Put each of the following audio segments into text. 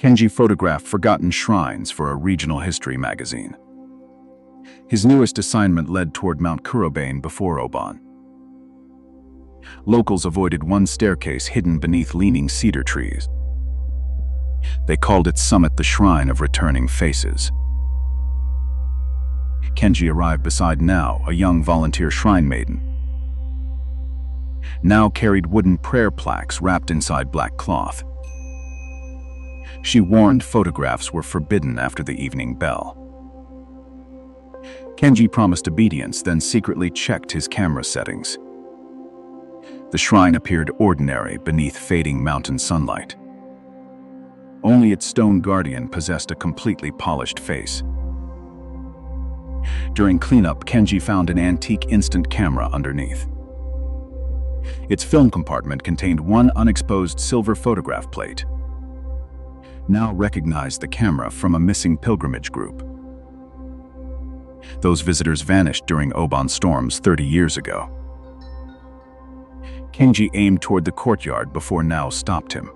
Kenji photographed forgotten shrines for a regional history magazine. His newest assignment led toward Mount Kurobane before Oban. Locals avoided one staircase hidden beneath leaning cedar trees. They called its summit the Shrine of Returning Faces. Kenji arrived beside Nao, a young volunteer shrine maiden. Nao carried wooden prayer plaques wrapped inside black cloth. She warned photographs were forbidden after the evening bell. Kenji promised obedience, then secretly checked his camera settings. The shrine appeared ordinary beneath fading mountain sunlight. Only its stone guardian possessed a completely polished face. During cleanup, Kenji found an antique instant camera underneath. Its film compartment contained one unexposed silver photograph plate. Nao recognized the camera from a missing pilgrimage group. Those visitors vanished during Oban storms 30 years ago. Kenji aimed toward the courtyard before Nao stopped him.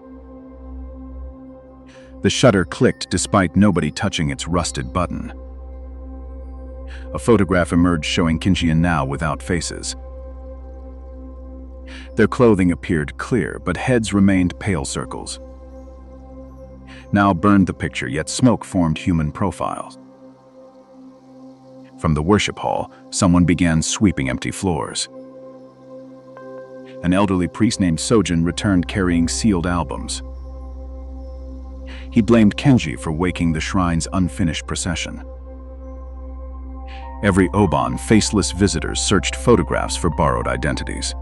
The shutter clicked despite nobody touching its rusted button. A photograph emerged showing Kenji and Nao without faces. Their clothing appeared clear, but heads remained pale circles. Nao burned the picture, yet smoke formed human profiles. From the worship hall, someone began sweeping empty floors. An elderly priest named Sojin returned carrying sealed albums. He blamed Kenji for waking the shrine's unfinished procession. Every Oban, faceless visitors searched photographs for borrowed identities.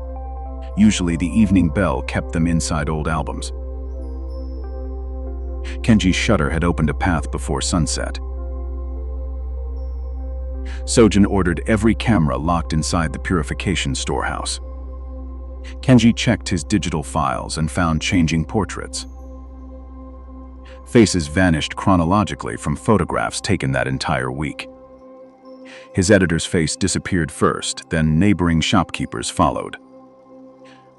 Usually the evening bell kept them inside old albums. Kenji's shutter had opened a path before sunset. Sojin ordered every camera locked inside the purification storehouse. Kenji checked his digital files and found changing portraits. Faces vanished chronologically from photographs taken that entire week. His editor's face disappeared first, then neighboring shopkeepers followed.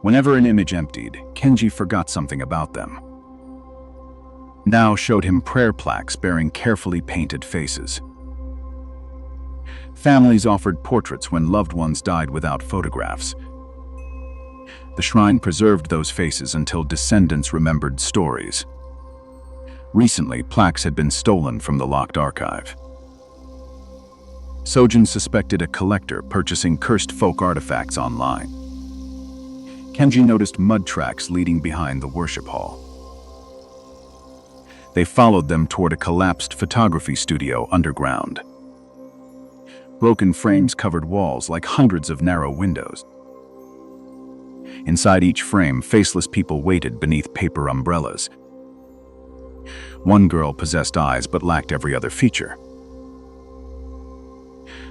Whenever an image emptied, Kenji forgot something about them. Nao showed him prayer plaques bearing carefully painted faces. Families offered portraits when loved ones died without photographs. The shrine preserved those faces until descendants remembered stories. Recently, plaques had been stolen from the locked archive. Sojin suspected a collector purchasing cursed folk artifacts online. Kenji noticed mud tracks leading behind the worship hall. They followed them toward a collapsed photography studio underground. Broken frames covered walls like hundreds of narrow windows. Inside each frame, faceless people waited beneath paper umbrellas. One girl possessed eyes but lacked every other feature.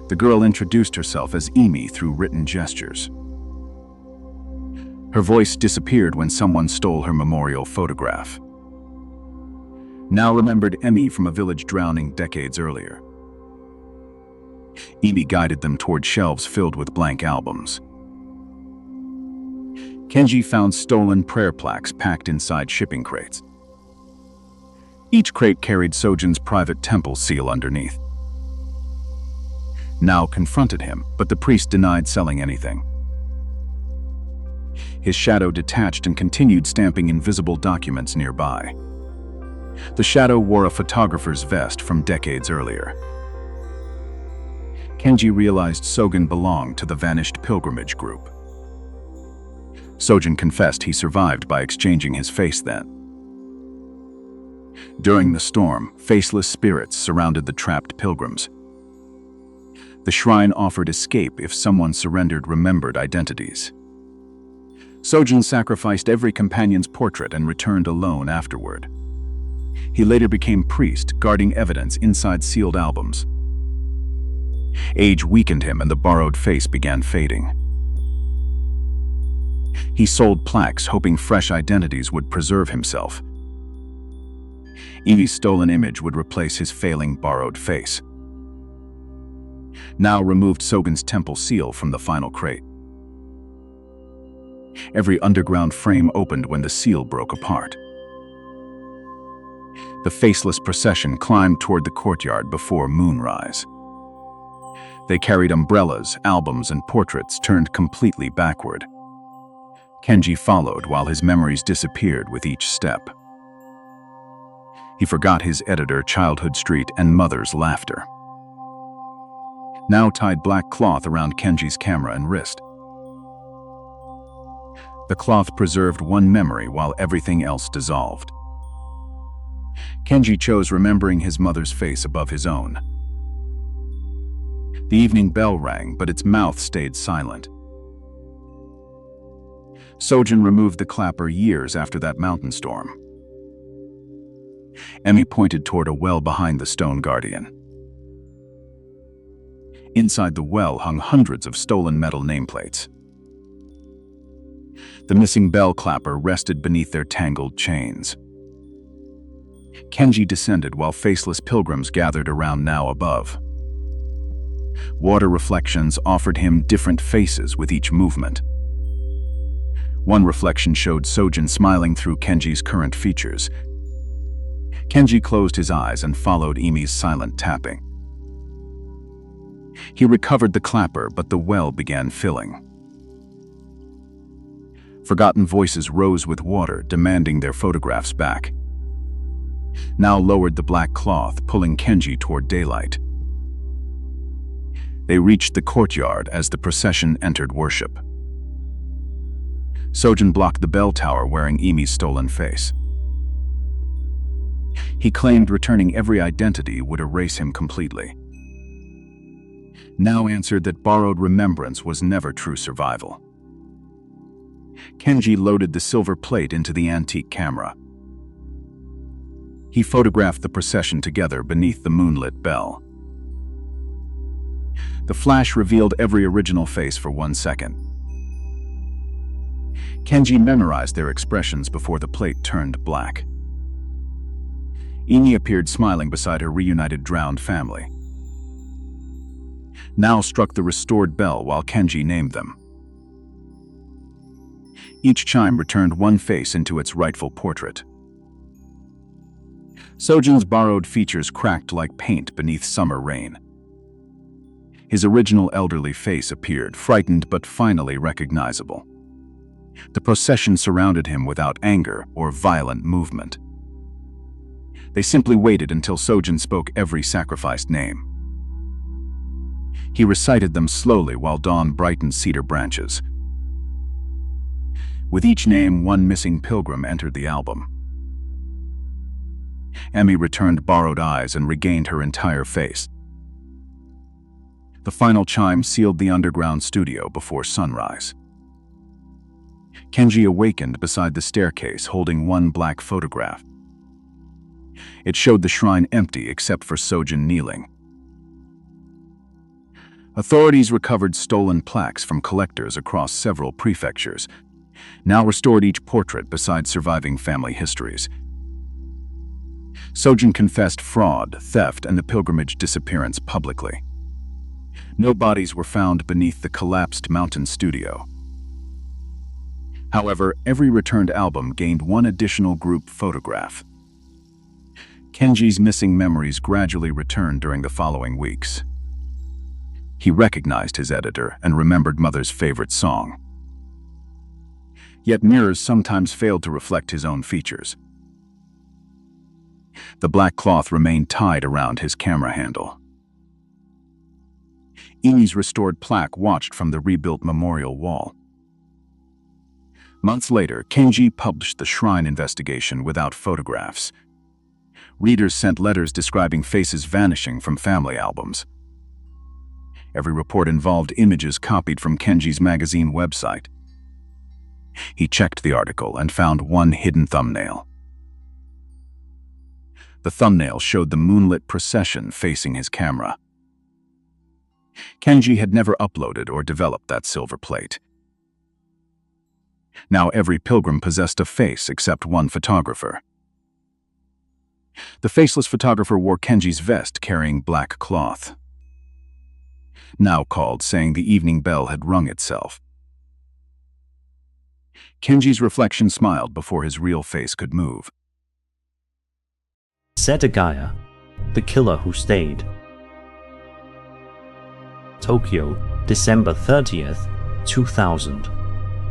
The girl introduced herself as Emi through written gestures. Her voice disappeared when someone stole her memorial photograph. Nao remembered Emi from a village drowning decades earlier. Emi guided them toward shelves filled with blank albums. Kenji found stolen prayer plaques packed inside shipping crates. Each crate carried Sojin's private temple seal underneath. Nao confronted him, but the priest denied selling anything. His shadow detached and continued stamping invisible documents nearby. The shadow wore a photographer's vest from decades earlier. Kenji realized Sojin belonged to the vanished pilgrimage group. Sojin confessed he survived by exchanging his face then. During the storm, faceless spirits surrounded the trapped pilgrims. The shrine offered escape if someone surrendered remembered identities. Sojin sacrificed every companion's portrait and returned alone afterward. He later became priest, guarding evidence inside sealed albums. Age weakened him and the borrowed face began fading. He sold plaques, hoping fresh identities would preserve himself. Emi's stolen image would replace his failing borrowed face. Nao removed Sojin's temple seal from the final crate. Every underground frame opened when the seal broke apart. The faceless procession climbed toward the courtyard before moonrise. They carried umbrellas, albums, and portraits turned completely backward. Kenji followed while his memories disappeared with each step. He forgot his editor, childhood street, and mother's laughter. Now tied black cloth around Kenji's camera and wrist. The cloth preserved one memory while everything else dissolved. Kenji chose remembering his mother's face above his own. The evening bell rang, but its mouth stayed silent. Sojin removed the clapper years after that mountain storm. Emi pointed toward a well behind the stone guardian. Inside the well hung hundreds of stolen metal nameplates. The missing bell clapper rested beneath their tangled chains. Kenji descended while faceless pilgrims gathered around now above. Water reflections offered him different faces with each movement. One reflection showed Sojin smiling through Kenji's current features. Kenji closed his eyes and followed Emi's silent tapping. He recovered the clapper, but the well began filling. Forgotten voices rose with water, demanding their photographs back. Now lowered the black cloth, pulling Kenji toward daylight. They reached the courtyard as the procession entered worship. Sojin blocked the bell tower wearing Emi's stolen face. He claimed returning every identity would erase him completely. Now answered that borrowed remembrance was never true survival. Kenji loaded the silver plate into the antique camera. He photographed the procession together beneath the moonlit bell. The flash revealed every original face for 1 second. Kenji memorized their expressions before the plate turned black. Emi appeared smiling beside her reunited drowned family. Now struck the restored bell while Kenji named them. Each chime returned one face into its rightful portrait. Sojin's borrowed features cracked like paint beneath summer rain. His original elderly face appeared, frightened but finally recognizable. The procession surrounded him without anger or violent movement. They simply waited until Sojin spoke every sacrificed name. He recited them slowly while dawn brightened cedar branches. With each name, one missing pilgrim entered the album. Emi returned borrowed eyes and regained her entire face. The final chime sealed the underground studio before sunrise. Kenji awakened beside the staircase holding one black photograph. It showed the shrine empty except for Sojin kneeling. Authorities recovered stolen plaques from collectors across several prefectures, now restored each portrait besides surviving family histories. Sojin confessed fraud, theft, and the pilgrimage disappearance publicly. No bodies were found beneath the collapsed mountain studio. However, every returned album gained one additional group photograph. Kenji's missing memories gradually returned during the following weeks. He recognized his editor and remembered mother's favorite song. Yet mirrors sometimes failed to reflect his own features. The black cloth remained tied around his camera handle. Emi's restored plaque watched from the rebuilt memorial wall. Months later, Kenji published the shrine investigation without photographs. Readers sent letters describing faces vanishing from family albums. Every report involved images copied from Kenji's magazine website. He checked the article and found one hidden thumbnail. The thumbnail showed the moonlit procession facing his camera. Kenji had never uploaded or developed that silver plate. Now every pilgrim possessed a face except one photographer. The faceless photographer wore Kenji's vest carrying black cloth. Now called, saying the evening bell had rung itself. Kenji's reflection smiled before his real face could move. Setagaya, The Killer Who Stayed. Tokyo, December 30th, 2000.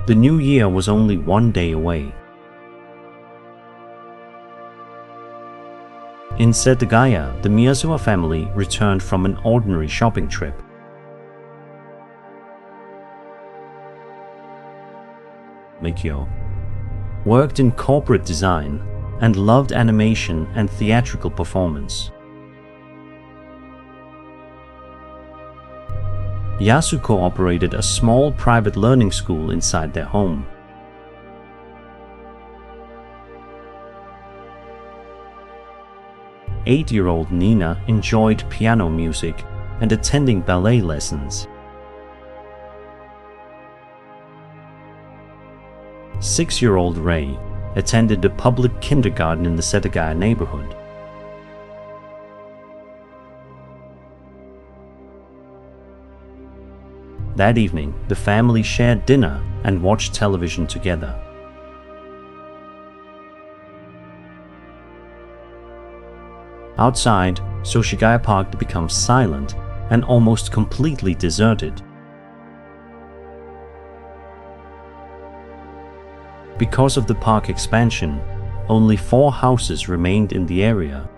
The new year was only one day away. In Setagaya, the Miyazawa family returned from an ordinary shopping trip. Mikio worked in corporate design and loved animation and theatrical performance. Yasuko operated a small private learning school inside their home. Eight-year-old Nina enjoyed piano music and attending ballet lessons. 6-year-old Rei attended a public kindergarten in the Setagaya neighborhood. That evening, the family shared dinner and watched television together. Outside, Soshigaya Park becomes silent and almost completely deserted. Because of the park expansion, only 4 houses remained in the area.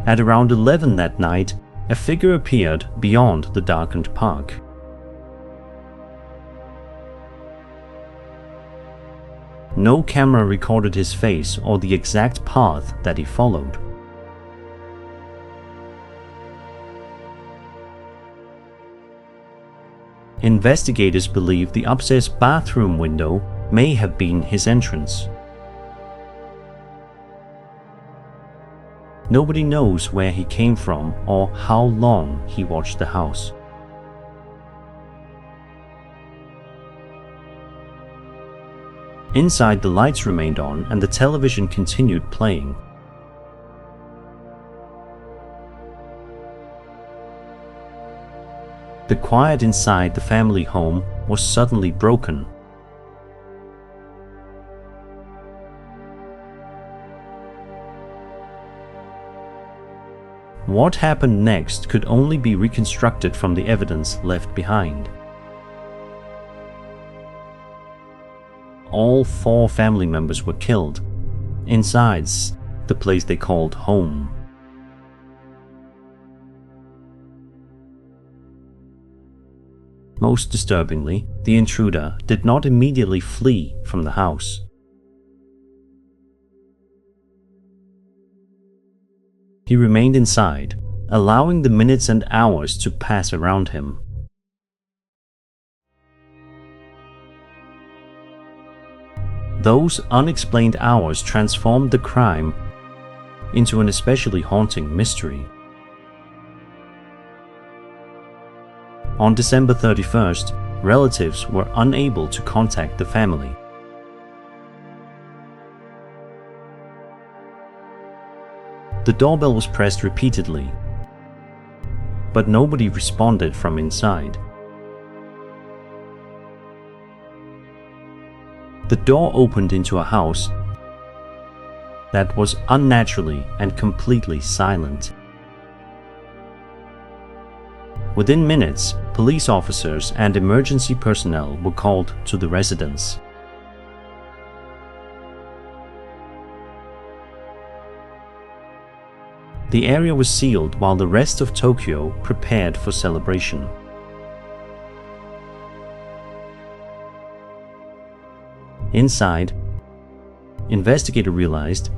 At around 11 that night, a figure appeared beyond the darkened park. No camera recorded his face or the exact path that he followed. Investigators believe the upstairs bathroom window may have been his entrance. Nobody knows where he came from or how long he watched the house. Inside, the lights remained on and the television continued playing. The quiet inside the family home was suddenly broken. What happened next could only be reconstructed from the evidence left behind. All 4 family members were killed, inside the place they called home. Most disturbingly, the intruder did not immediately flee from the house. He remained inside, allowing the minutes and hours to pass around him. Those unexplained hours transformed the crime into an especially haunting mystery. On December 31st, relatives were unable to contact the family. The doorbell was pressed repeatedly, but nobody responded from inside. The door opened into a house that was unnaturally and completely silent. Within minutes, police officers and emergency personnel were called to the residence. The area was sealed while the rest of Tokyo prepared for celebration. Inside, investigators realized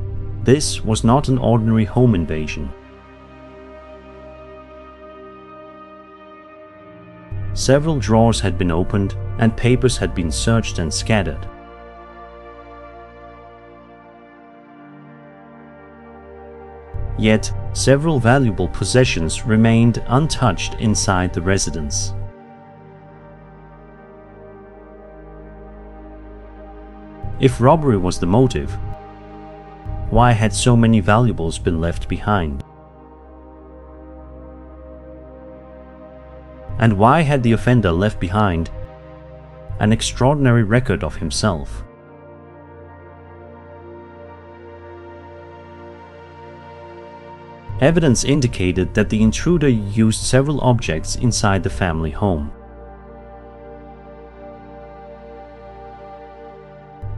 this was not an ordinary home invasion. Several drawers had been opened and papers had been searched and scattered. Yet, several valuable possessions remained untouched inside the residence. If robbery was the motive, why had so many valuables been left behind? And why had the offender left behind an extraordinary record of himself? Evidence indicated that the intruder used several objects inside the family home.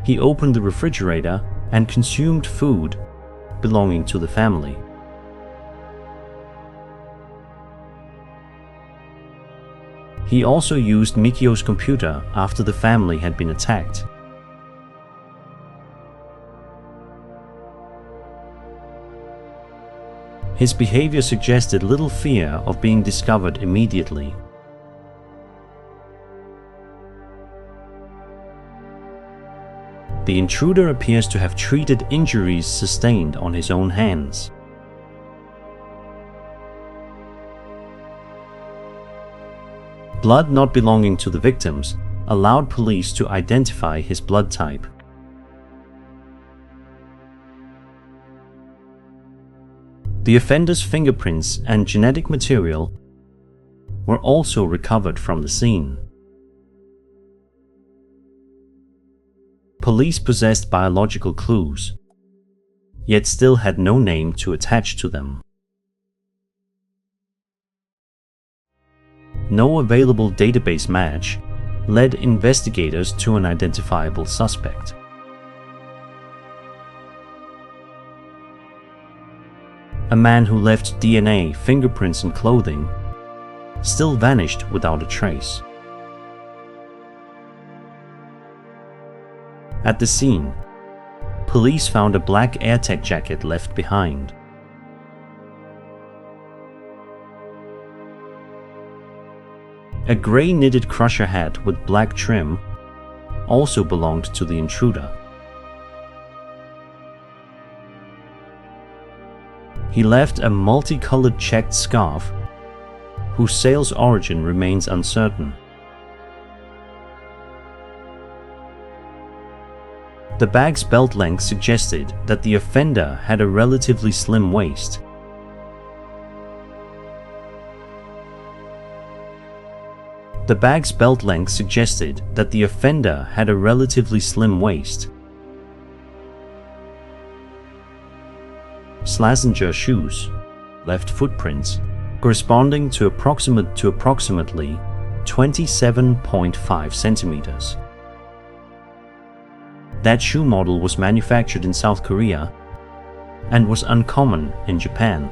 He opened the refrigerator and consumed food belonging to the family. He also used Mikio's computer after the family had been attacked. His behavior suggested little fear of being discovered immediately. The intruder appears to have treated injuries sustained on his own hands. Blood not belonging to the victims allowed police to identify his blood type. The offender's fingerprints and genetic material were also recovered from the scene. Police possessed biological clues, yet still had no name to attach to them. No available database match led investigators to an identifiable suspect. A man who left DNA, fingerprints and clothing still vanished without a trace. At the scene, police found a black AirTag jacket left behind. A grey knitted crusher hat with black trim also belonged to the intruder. He left a multicolored checked scarf whose sales origin remains uncertain. The bag's belt length suggested that the offender had a relatively slim waist. The bag's belt length suggested that the offender had a relatively slim waist. Schlesinger shoes left footprints corresponding to approximately 27.5 centimeters. That shoe model was manufactured in South Korea and was uncommon in Japan.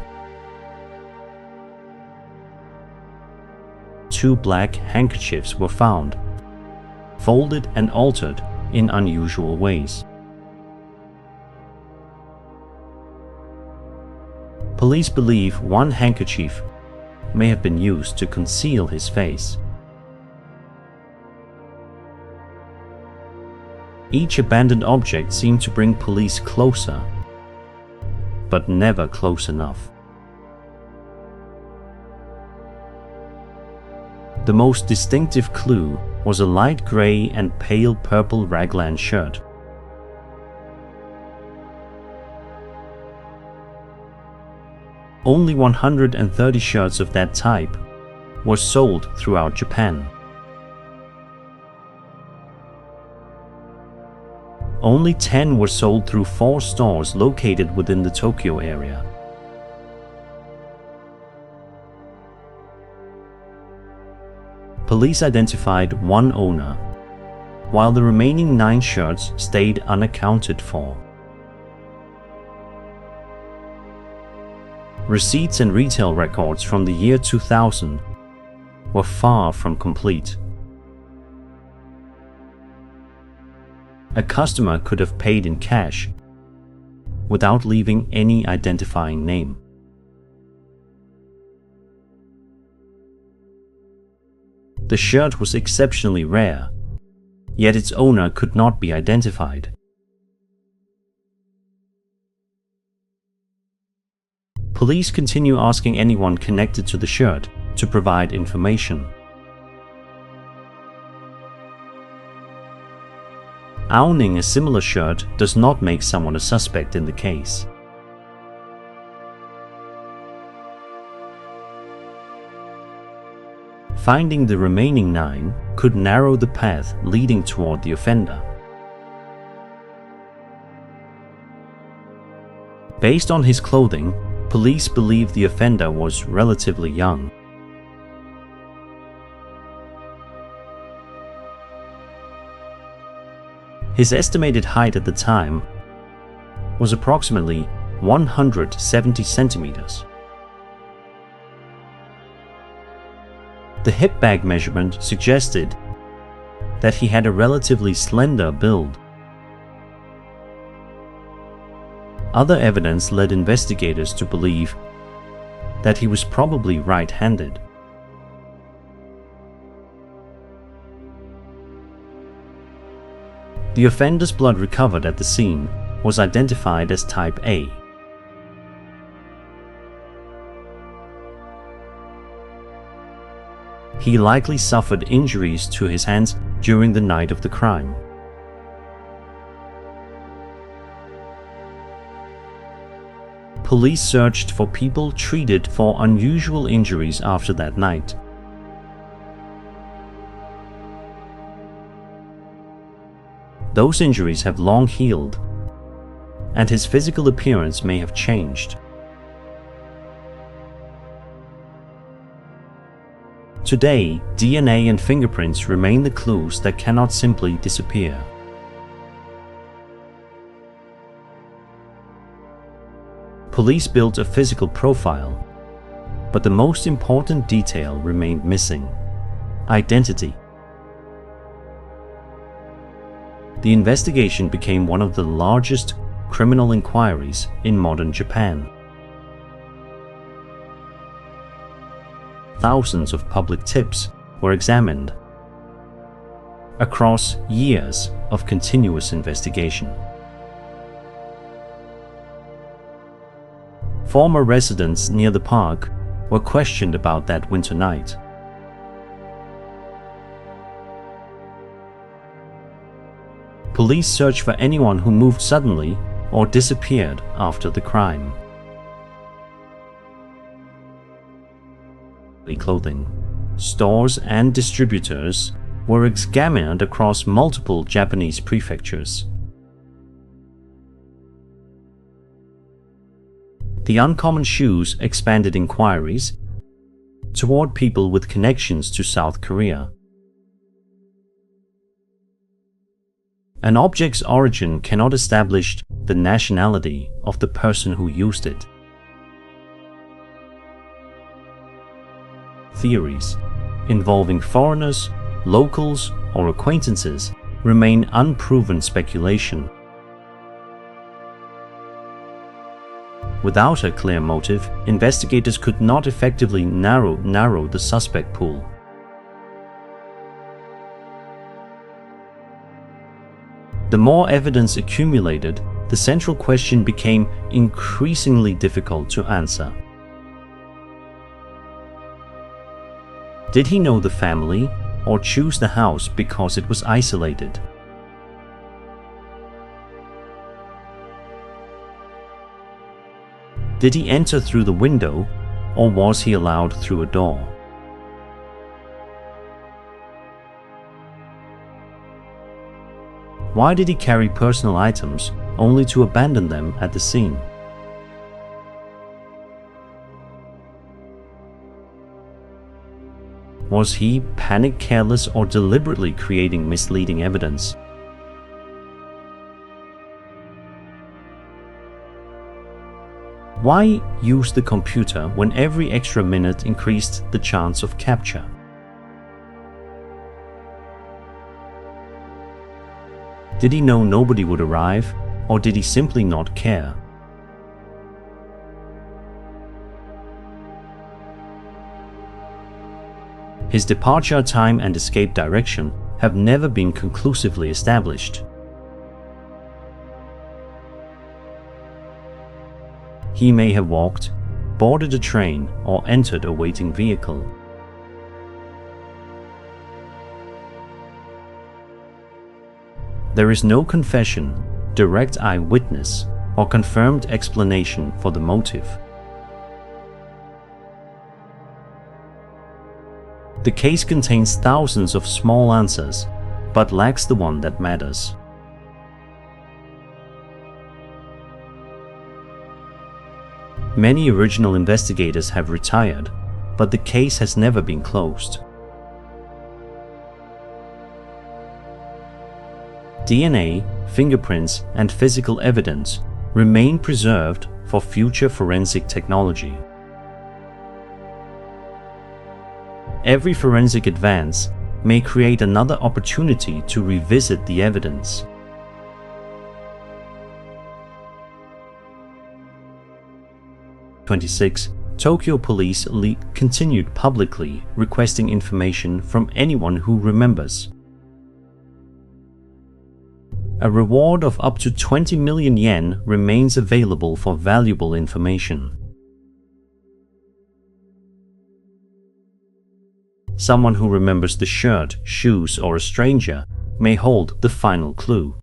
2 black handkerchiefs were found, folded and altered in unusual ways. Police believe one handkerchief may have been used to conceal his face. Each abandoned object seemed to bring police closer, but never close enough. The most distinctive clue was a light gray and pale purple raglan shirt. Only 130 shirts of that type were sold throughout Japan. Only 10 were sold through 4 stores located within the Tokyo area. Police identified one owner, while the remaining 9 shirts stayed unaccounted for. Receipts and retail records from the year 2000 were far from complete. A customer could have paid in cash without leaving any identifying name. The shirt was exceptionally rare, yet its owner could not be identified. Police continue asking anyone connected to the shirt to provide information. Owning a similar shirt does not make someone a suspect in the case. Finding the remaining 9 could narrow the path leading toward the offender. Based on his clothing, Police believe the offender was relatively young. His estimated height at the time was approximately 170 centimeters. The hip bag measurement suggested that he had a relatively slender build. Other evidence led investigators to believe that he was probably right-handed. The offender's blood recovered at the scene was identified as type A. He likely suffered injuries to his hands during the night of the crime. Police searched for people treated for unusual injuries after that night. Those injuries have long healed, and his physical appearance may have changed. Today, DNA and fingerprints remain the clues that cannot simply disappear. Police built a physical profile, but the most important detail remained missing: identity. The investigation became one of the largest criminal inquiries in modern Japan. Thousands of public tips were examined across years of continuous investigation. Former residents near the park were questioned about that winter night. Police searched for anyone who moved suddenly or disappeared after the crime. Clothing. Stores and distributors were examined across multiple Japanese prefectures. The uncommon shoes expanded inquiries toward people with connections to South Korea. An object's origin cannot establish the nationality of the person who used it. Theories involving foreigners, locals, or acquaintances remain unproven speculation. Without a clear motive, investigators could not effectively narrow the suspect pool. The more evidence accumulated, the central question became increasingly difficult to answer. Did he know the family or choose the house because it was isolated? Did he enter through the window or was he allowed through a door? Why did he carry personal items only to abandon them at the scene? Was he panic careless or deliberately creating misleading evidence? Why use the computer when every extra minute increased the chance of capture? Did he know nobody would arrive, or did he simply not care? His departure time and escape direction have never been conclusively established. He may have walked, boarded a train, or entered a waiting vehicle. There is no confession, direct eyewitness, or confirmed explanation for the motive. The case contains thousands of small answers, but lacks the one that matters. Many original investigators have retired, but the case has never been closed. DNA, fingerprints, and physical evidence remain preserved for future forensic technology. Every forensic advance may create another opportunity to revisit the evidence. Tokyo Police continued publicly requesting information from anyone who remembers. A reward of up to 20 million yen remains available for valuable information. Someone who remembers the shirt, shoes, or a stranger may hold the final clue.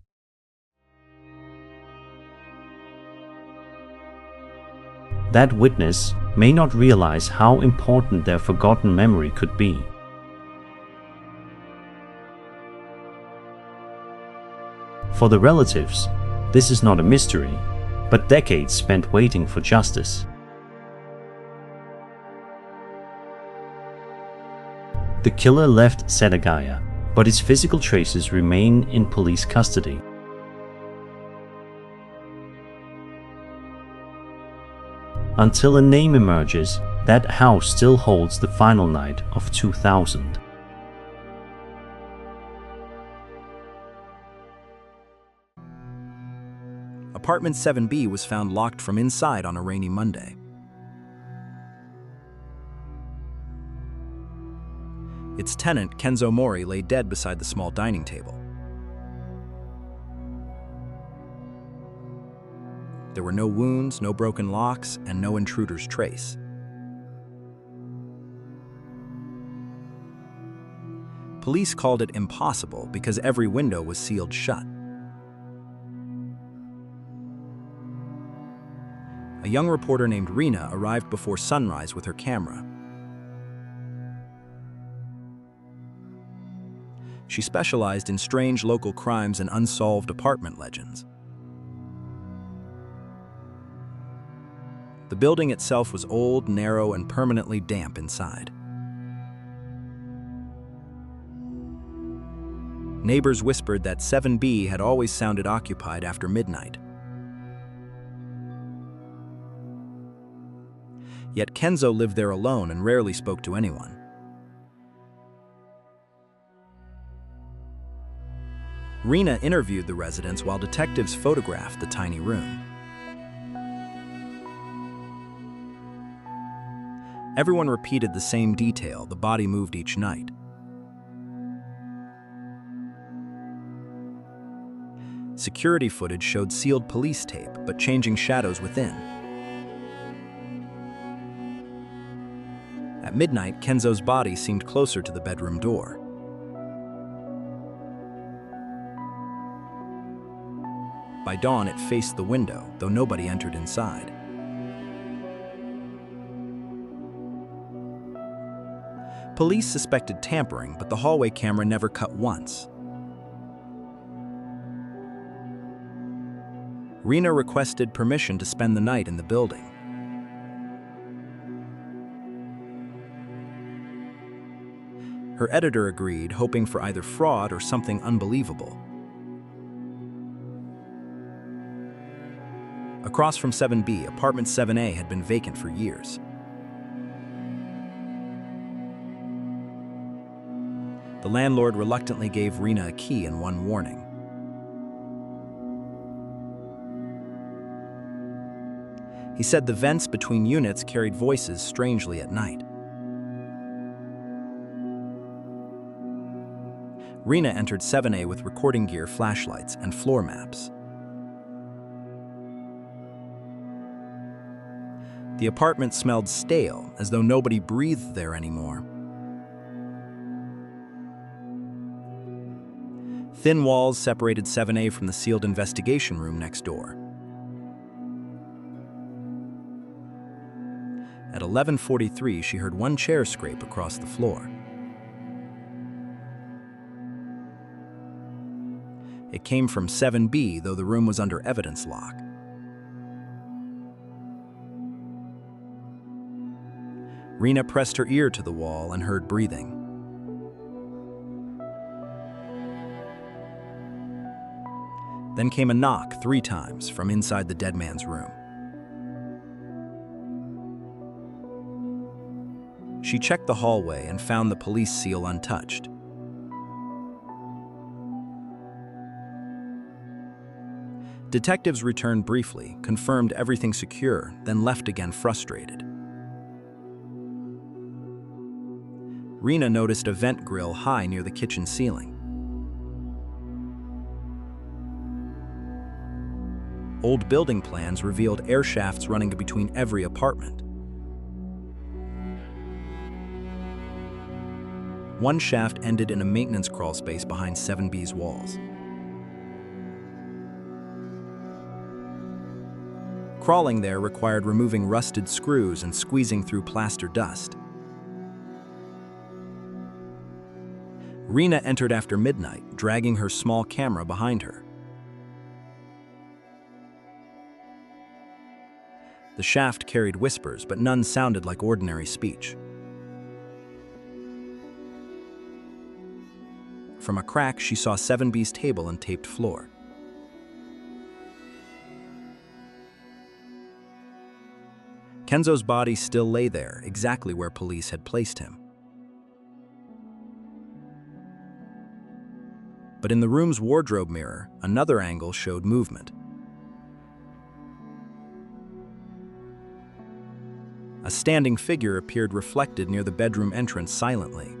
That witness may not realize how important their forgotten memory could be. For the relatives, this is not a mystery, but decades spent waiting for justice. The killer left Setagaya, but his physical traces remain in police custody. Until a name emerges, that house still holds the final night of 2000. Apartment 7B was found locked from inside on a rainy Monday. Its tenant, Kenzo Mori, lay dead beside the small dining table. There were no wounds, no broken locks, and no intruder's trace. Police called it impossible because every window was sealed shut. A young reporter named Rina arrived before sunrise with her camera. She specialized in strange local crimes and unsolved apartment legends. The building itself was old, narrow, and permanently damp inside. Neighbors whispered that 7B had always sounded occupied after midnight. Yet Kenzo lived there alone and rarely spoke to anyone. Rina interviewed the residents while detectives photographed the tiny room. Everyone repeated the same detail: the body moved each night. Security footage showed sealed police tape, but changing shadows within. At midnight, Kenzo's body seemed closer to the bedroom door. By dawn, it faced the window, though nobody entered inside. Police suspected tampering, but the hallway camera never cut once. Rina requested permission to spend the night in the building. Her editor agreed, hoping for either fraud or something unbelievable. Across from 7B, apartment 7A had been vacant for years. The landlord reluctantly gave Rina a key and one warning. He said the vents between units carried voices strangely at night. Rina entered 7A with recording gear, flashlights, and floor maps. The apartment smelled stale, as though nobody breathed there anymore. Thin walls separated 7A from the sealed investigation room next door. At 11:43, she heard one chair scrape across the floor. It came from 7B, though the room was under evidence lock. Rena pressed her ear to the wall and heard breathing. Then came a knock 3 times from inside the dead man's room. She checked the hallway and found the police seal untouched. Detectives returned briefly, confirmed everything secure, then left again frustrated. Rena noticed a vent grill high near the kitchen ceiling. Old building plans revealed air shafts running between every apartment. One shaft ended in a maintenance crawl space behind 7B's walls. Crawling there required removing rusted screws and squeezing through plaster dust. Rena entered after midnight, dragging her small camera behind her. The shaft carried whispers, but none sounded like ordinary speech. From a crack, she saw 7B's table and taped floor. Kenzo's body still lay there, exactly where police had placed him. But in the room's wardrobe mirror, another angle showed movement. A standing figure appeared reflected near the bedroom entrance silently.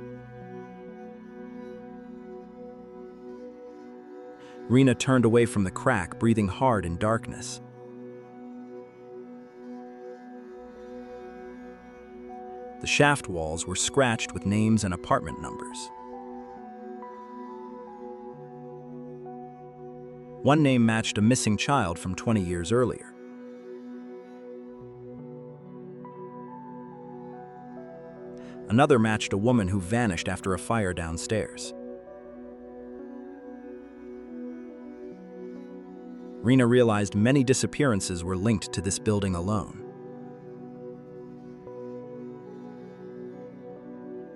Rena turned away from the crack, breathing hard in darkness. The shaft walls were scratched with names and apartment numbers. One name matched a missing child from 20 years earlier. Another matched a woman who vanished after a fire downstairs. Rena realized many disappearances were linked to this building alone.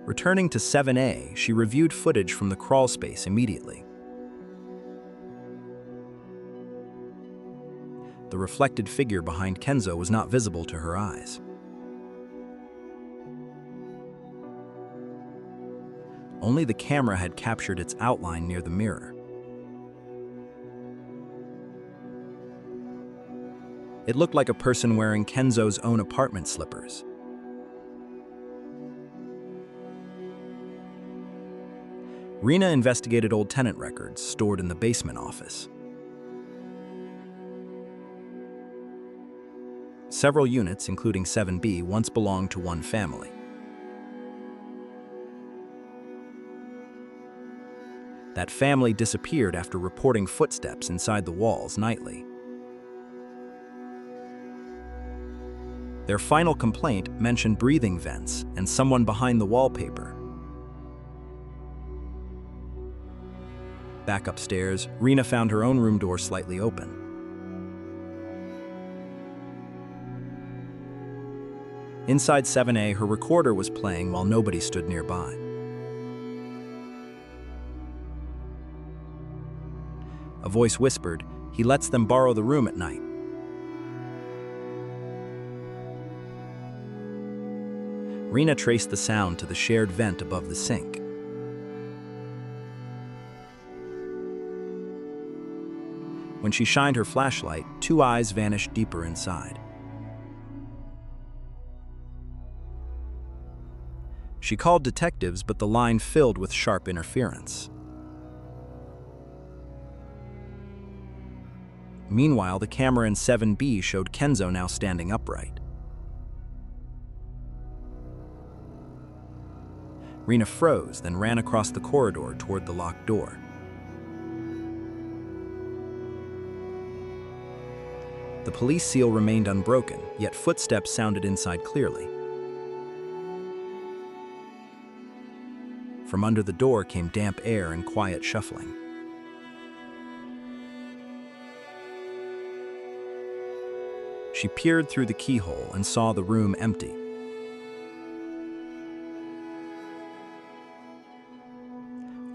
Returning to 7A, she reviewed footage from the crawl space immediately. The reflected figure behind Kenzo was not visible to her eyes. Only the camera had captured its outline near the mirror. It looked like a person wearing Kenzo's own apartment slippers. Rena investigated old tenant records stored in the basement office. Several units, including 7B, once belonged to one family. That family disappeared after reporting footsteps inside the walls nightly. Their final complaint mentioned breathing vents and someone behind the wallpaper. Back upstairs, Rena found her own room door slightly open. Inside 7A, her recorder was playing while nobody stood nearby. A voice whispered, "He lets them borrow the room at night." Rena traced the sound to the shared vent above the sink. When she shined her flashlight, 2 eyes vanished deeper inside. She called detectives, but the line filled with sharp interference. Meanwhile, the camera in 7B showed Kenzo now standing upright. Rena froze, then ran across the corridor toward the locked door. The police seal remained unbroken, yet footsteps sounded inside clearly. From under the door came damp air and quiet shuffling. She peered through the keyhole and saw the room empty.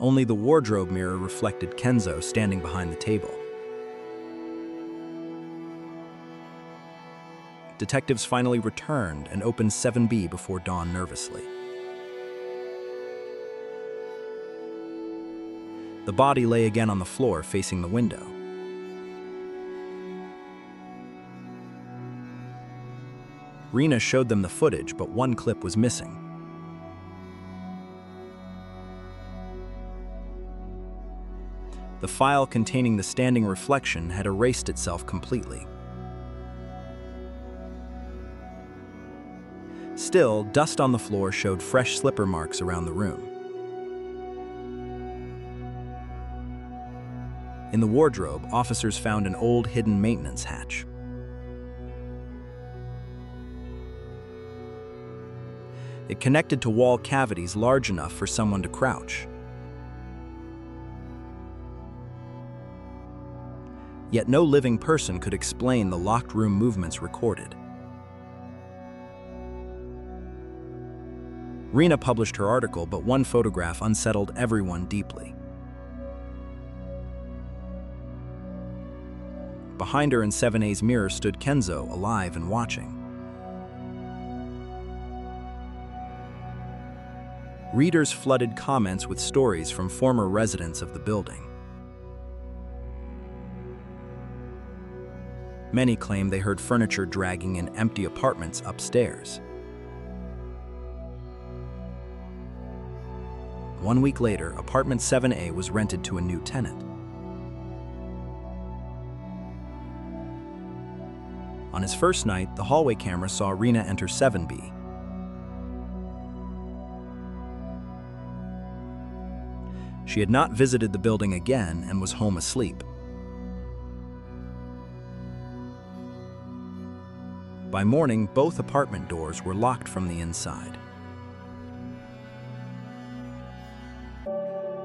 Only the wardrobe mirror reflected Kenzo standing behind the table. Detectives finally returned and opened 7B before dawn nervously. The body lay again on the floor facing the window. Rena showed them the footage, but one clip was missing. The file containing the standing reflection had erased itself completely. Still, dust on the floor showed fresh slipper marks around the room. In the wardrobe, officers found an old hidden maintenance hatch. It connected to wall cavities large enough for someone to crouch. Yet no living person could explain the locked room movements recorded. Rena published her article, but one photograph unsettled everyone deeply. Behind her in 7A's mirror stood Kenzo, alive and watching. Readers flooded comments with stories from former residents of the building. Many claim they heard furniture dragging in empty apartments upstairs. 1 week later, apartment 7A was rented to a new tenant. On his first night, the hallway camera saw Rena enter 7B. She had not visited the building again and was home asleep. By morning, both apartment doors were locked from the inside.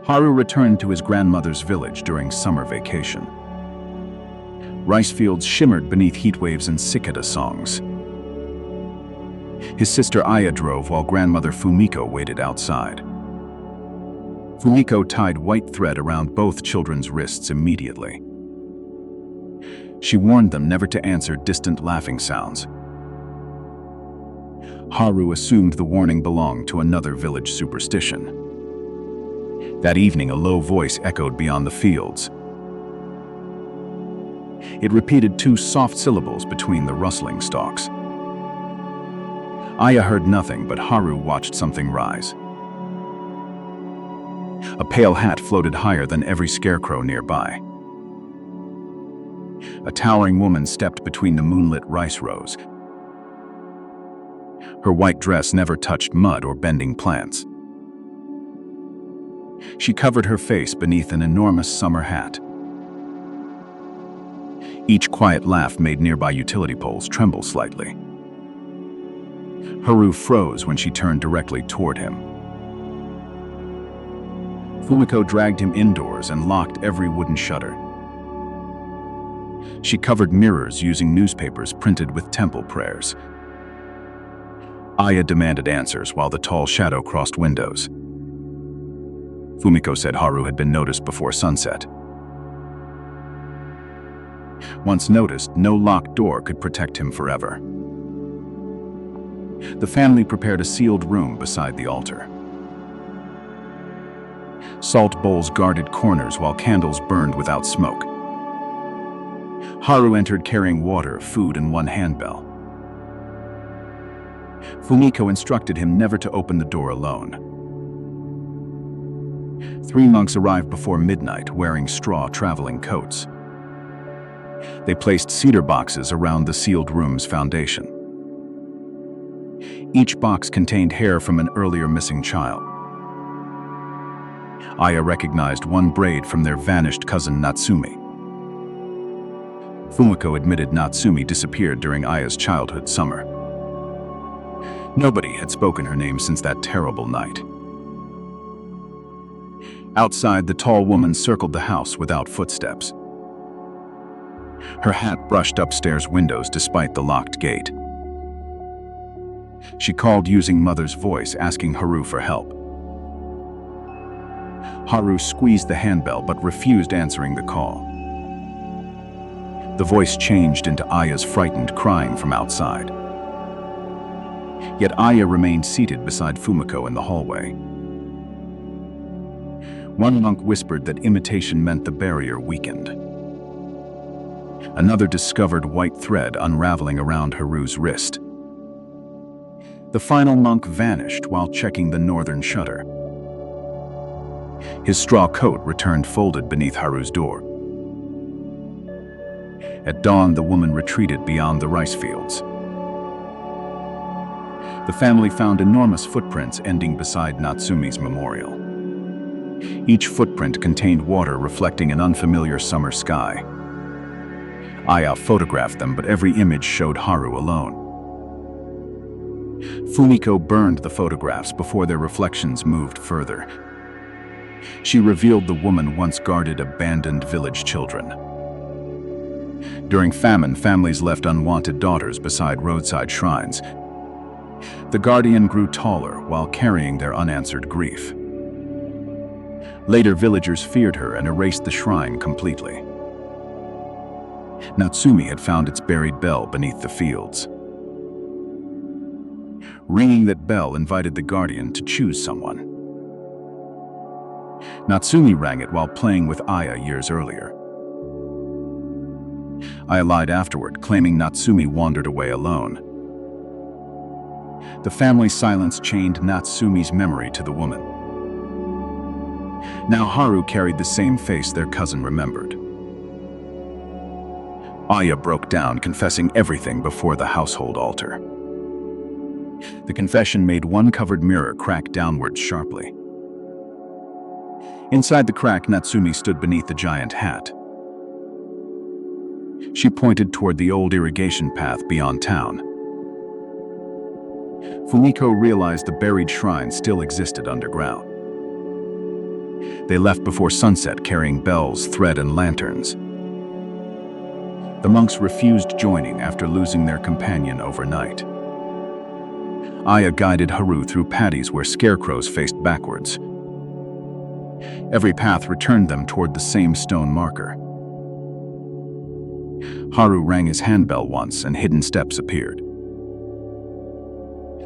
Haru returned to his grandmother's village during summer vacation. Rice fields shimmered beneath heat waves and cicada songs. His sister Aya drove while grandmother Fumiko waited outside. Fumiko tied white thread around both children's wrists immediately. She warned them never to answer distant laughing sounds. Haru assumed the warning belonged to another village superstition. That evening, a low voice echoed beyond the fields. It repeated 2 soft syllables between the rustling stalks. Aya heard nothing, but Haru watched something rise. A pale hat floated higher than every scarecrow nearby. A towering woman stepped between the moonlit rice rows. Her white dress never touched mud or bending plants. She covered her face beneath an enormous summer hat. Each quiet laugh made nearby utility poles tremble slightly. Haru froze when she turned directly toward him. Fumiko dragged him indoors and locked every wooden shutter. She covered mirrors using newspapers printed with temple prayers. Aya demanded answers while the tall shadow crossed windows. Fumiko said Haru had been noticed before sunset. Once noticed, no locked door could protect him forever. The family prepared a sealed room beside the altar. Salt bowls guarded corners while candles burned without smoke. Haru entered carrying water, food, and one handbell. Fumiko instructed him never to open the door alone. 3 monks arrived before midnight wearing straw traveling coats. They placed cedar boxes around the sealed room's foundation. Each box contained hair from an earlier missing child. Aya recognized one braid from their vanished cousin Natsumi. Fumiko admitted Natsumi disappeared during Aya's childhood summer. Nobody had spoken her name since that terrible night. Outside, the tall woman circled the house without footsteps. Her hat brushed upstairs windows despite the locked gate. She called using Mother's voice, asking Haru for help. Haru squeezed the handbell but refused answering the call. The voice changed into Aya's frightened crying from outside. Yet Aya remained seated beside Fumiko in the hallway. One monk whispered that imitation meant the barrier weakened. Another discovered white thread unraveling around Haru's wrist. The final monk vanished while checking the northern shutter. His straw coat returned folded beneath Haru's door. At dawn, the woman retreated beyond the rice fields. The family found enormous footprints ending beside Natsumi's memorial. Each footprint contained water reflecting an unfamiliar summer sky. Aya photographed them, but every image showed Haru alone. Fumiko burned the photographs before their reflections moved further. She revealed the woman once guarded abandoned village children. During famine, families left unwanted daughters beside roadside shrines. The guardian grew taller while carrying their unanswered grief. Later, villagers feared her and erased the shrine completely. Natsumi had found its buried bell beneath the fields. Ringing that bell invited the guardian to choose someone. Natsumi rang it while playing with Aya years earlier. Aya lied afterward, claiming Natsumi wandered away alone. The family's silence chained Natsumi's memory to the woman. Now Haru carried the same face their cousin remembered. Aya broke down, confessing everything before the household altar. The confession made one covered mirror crack downwards sharply. Inside the crack, Natsumi stood beneath the giant hat. She pointed toward the old irrigation path beyond town. Fumiko realized the buried shrine still existed underground. They left before sunset, carrying bells, thread, and lanterns. The monks refused joining after losing their companion overnight. Aya guided Haru through paddies where scarecrows faced backwards. Every path returned them toward the same stone marker. Haru rang his handbell once and hidden steps appeared.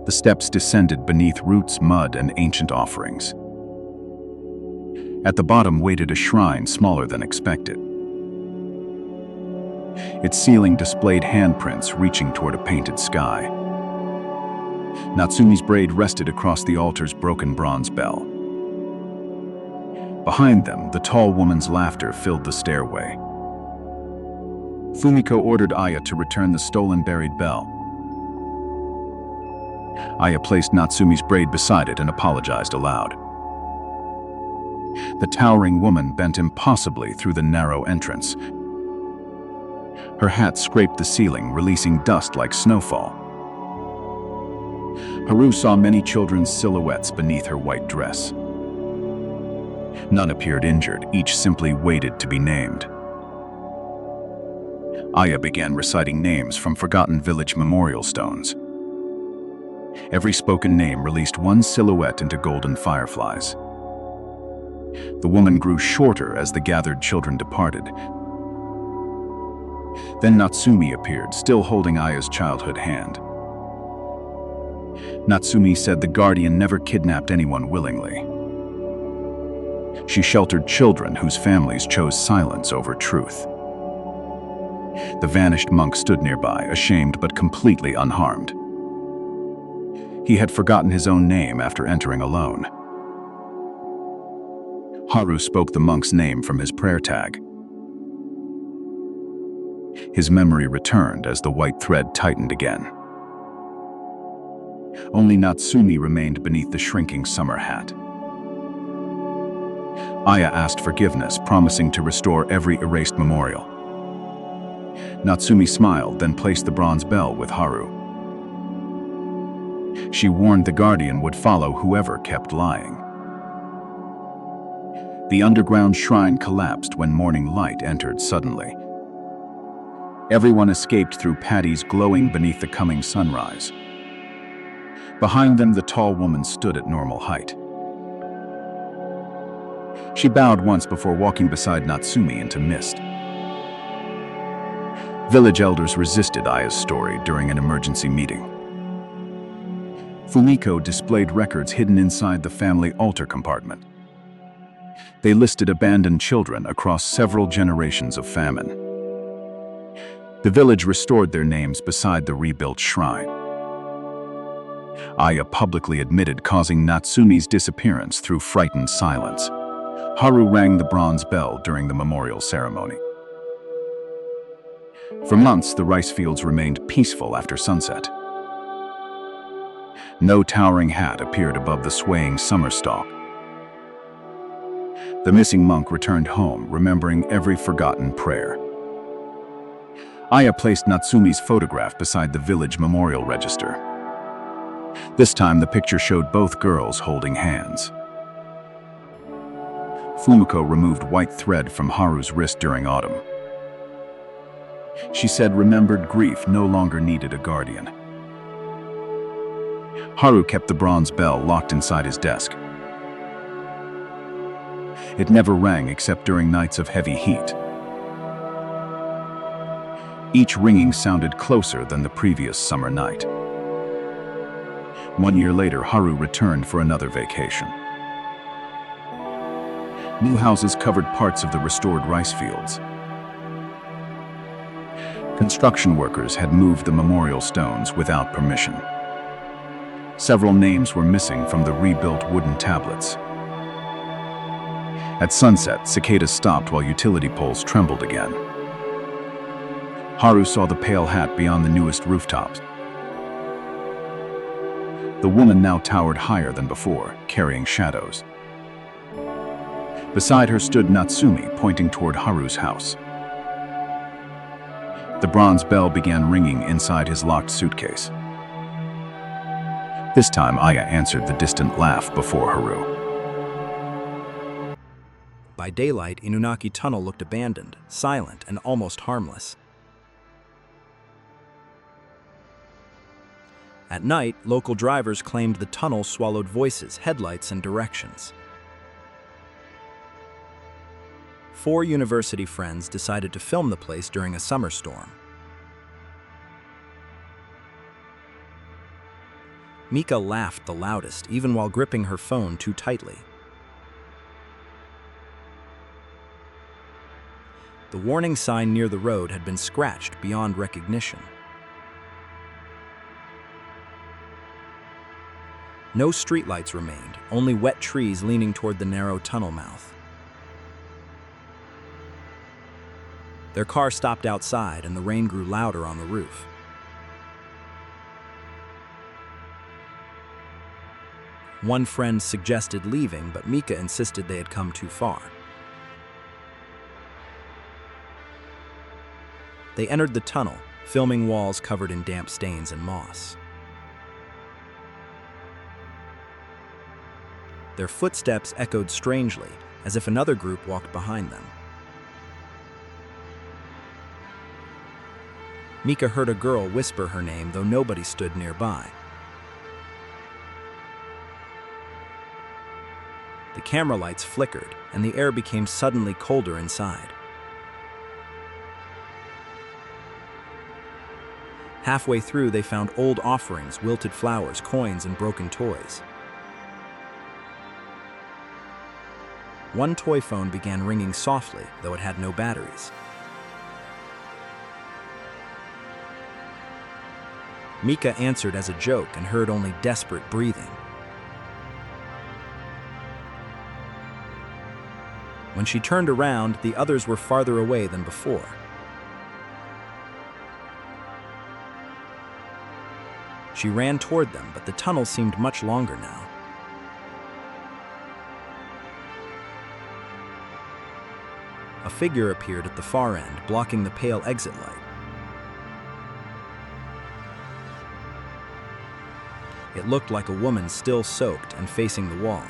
The steps descended beneath roots, mud, and ancient offerings. At the bottom waited a shrine smaller than expected. Its ceiling displayed handprints reaching toward a painted sky. Natsumi's braid rested across the altar's broken bronze bell. Behind them, the tall woman's laughter filled the stairway. Fumiko ordered Aya to return the stolen buried bell. Aya placed Natsumi's braid beside it and apologized aloud. The towering woman bent impossibly through the narrow entrance. Her hat scraped the ceiling, releasing dust like snowfall. Haru saw many children's silhouettes beneath her white dress. None appeared injured, each simply waited to be named. Aya began reciting names from forgotten village memorial stones. Every spoken name released one silhouette into golden fireflies. The woman grew shorter as the gathered children departed. Then Natsumi appeared, still holding Aya's childhood hand. Natsumi said the guardian never kidnapped anyone willingly. She sheltered children whose families chose silence over truth. The vanished monk stood nearby, ashamed but completely unharmed. He had forgotten his own name after entering alone. Haru spoke the monk's name from his prayer tag. His memory returned as the white thread tightened again. Only Natsumi remained beneath the shrinking summer hat. Aya asked forgiveness, promising to restore every erased memorial. Natsumi smiled, then placed the bronze bell with Haru. She warned the guardian would follow whoever kept lying. The underground shrine collapsed when morning light entered suddenly. Everyone escaped through paddies glowing beneath the coming sunrise. Behind them, the tall woman stood at normal height. She bowed once before walking beside Natsumi into mist. Village elders resisted Aya's story during an emergency meeting. Fumiko displayed records hidden inside the family altar compartment. They listed abandoned children across several generations of famine. The village restored their names beside the rebuilt shrine. Aya publicly admitted causing Natsumi's disappearance through frightened silence. Haru rang the bronze bell during the memorial ceremony. For months, the rice fields remained peaceful after sunset. No towering hat appeared above the swaying summer stalk. The missing monk returned home, remembering every forgotten prayer. Aya placed Natsumi's photograph beside the village memorial register. This time, the picture showed both girls holding hands. Fumiko removed white thread from Haru's wrist during autumn. She said remembered grief no longer needed a guardian. Haru kept the bronze bell locked inside his desk. It never rang except during nights of heavy heat. Each ringing sounded closer than the previous summer night. 1 year later, Haru returned for another vacation. New houses covered parts of the restored rice fields. Construction workers had moved the memorial stones without permission. Several names were missing from the rebuilt wooden tablets. At sunset, cicadas stopped while utility poles trembled again. Haru saw the pale hat beyond the newest rooftops. The woman now towered higher than before, carrying shadows. Beside her stood Natsumi, pointing toward Haru's house. The bronze bell began ringing inside his locked suitcase. This time, Aya answered the distant laugh before Haru. By daylight, Inunaki Tunnel looked abandoned, silent, and almost harmless. At night, local drivers claimed the tunnel swallowed voices, headlights, and directions. 4 university friends decided to film the place during a summer storm. Mika laughed the loudest, even while gripping her phone too tightly. The warning sign near the road had been scratched beyond recognition. No streetlights remained, only wet trees leaning toward the narrow tunnel mouth. Their car stopped outside, and the rain grew louder on the roof. One friend suggested leaving, but Mika insisted they had come too far. They entered the tunnel, filming walls covered in damp stains and moss. Their footsteps echoed strangely, as if another group walked behind them. Mika heard a girl whisper her name, though nobody stood nearby. The camera lights flickered, and the air became suddenly colder inside. Halfway through, they found old offerings, wilted flowers, coins, and broken toys. One toy phone began ringing softly, though it had no batteries. Mika answered as a joke and heard only desperate breathing. When she turned around, the others were farther away than before. She ran toward them, but the tunnel seemed much longer now. A figure appeared at the far end, blocking the pale exit light. It looked like a woman still soaked and facing the wall.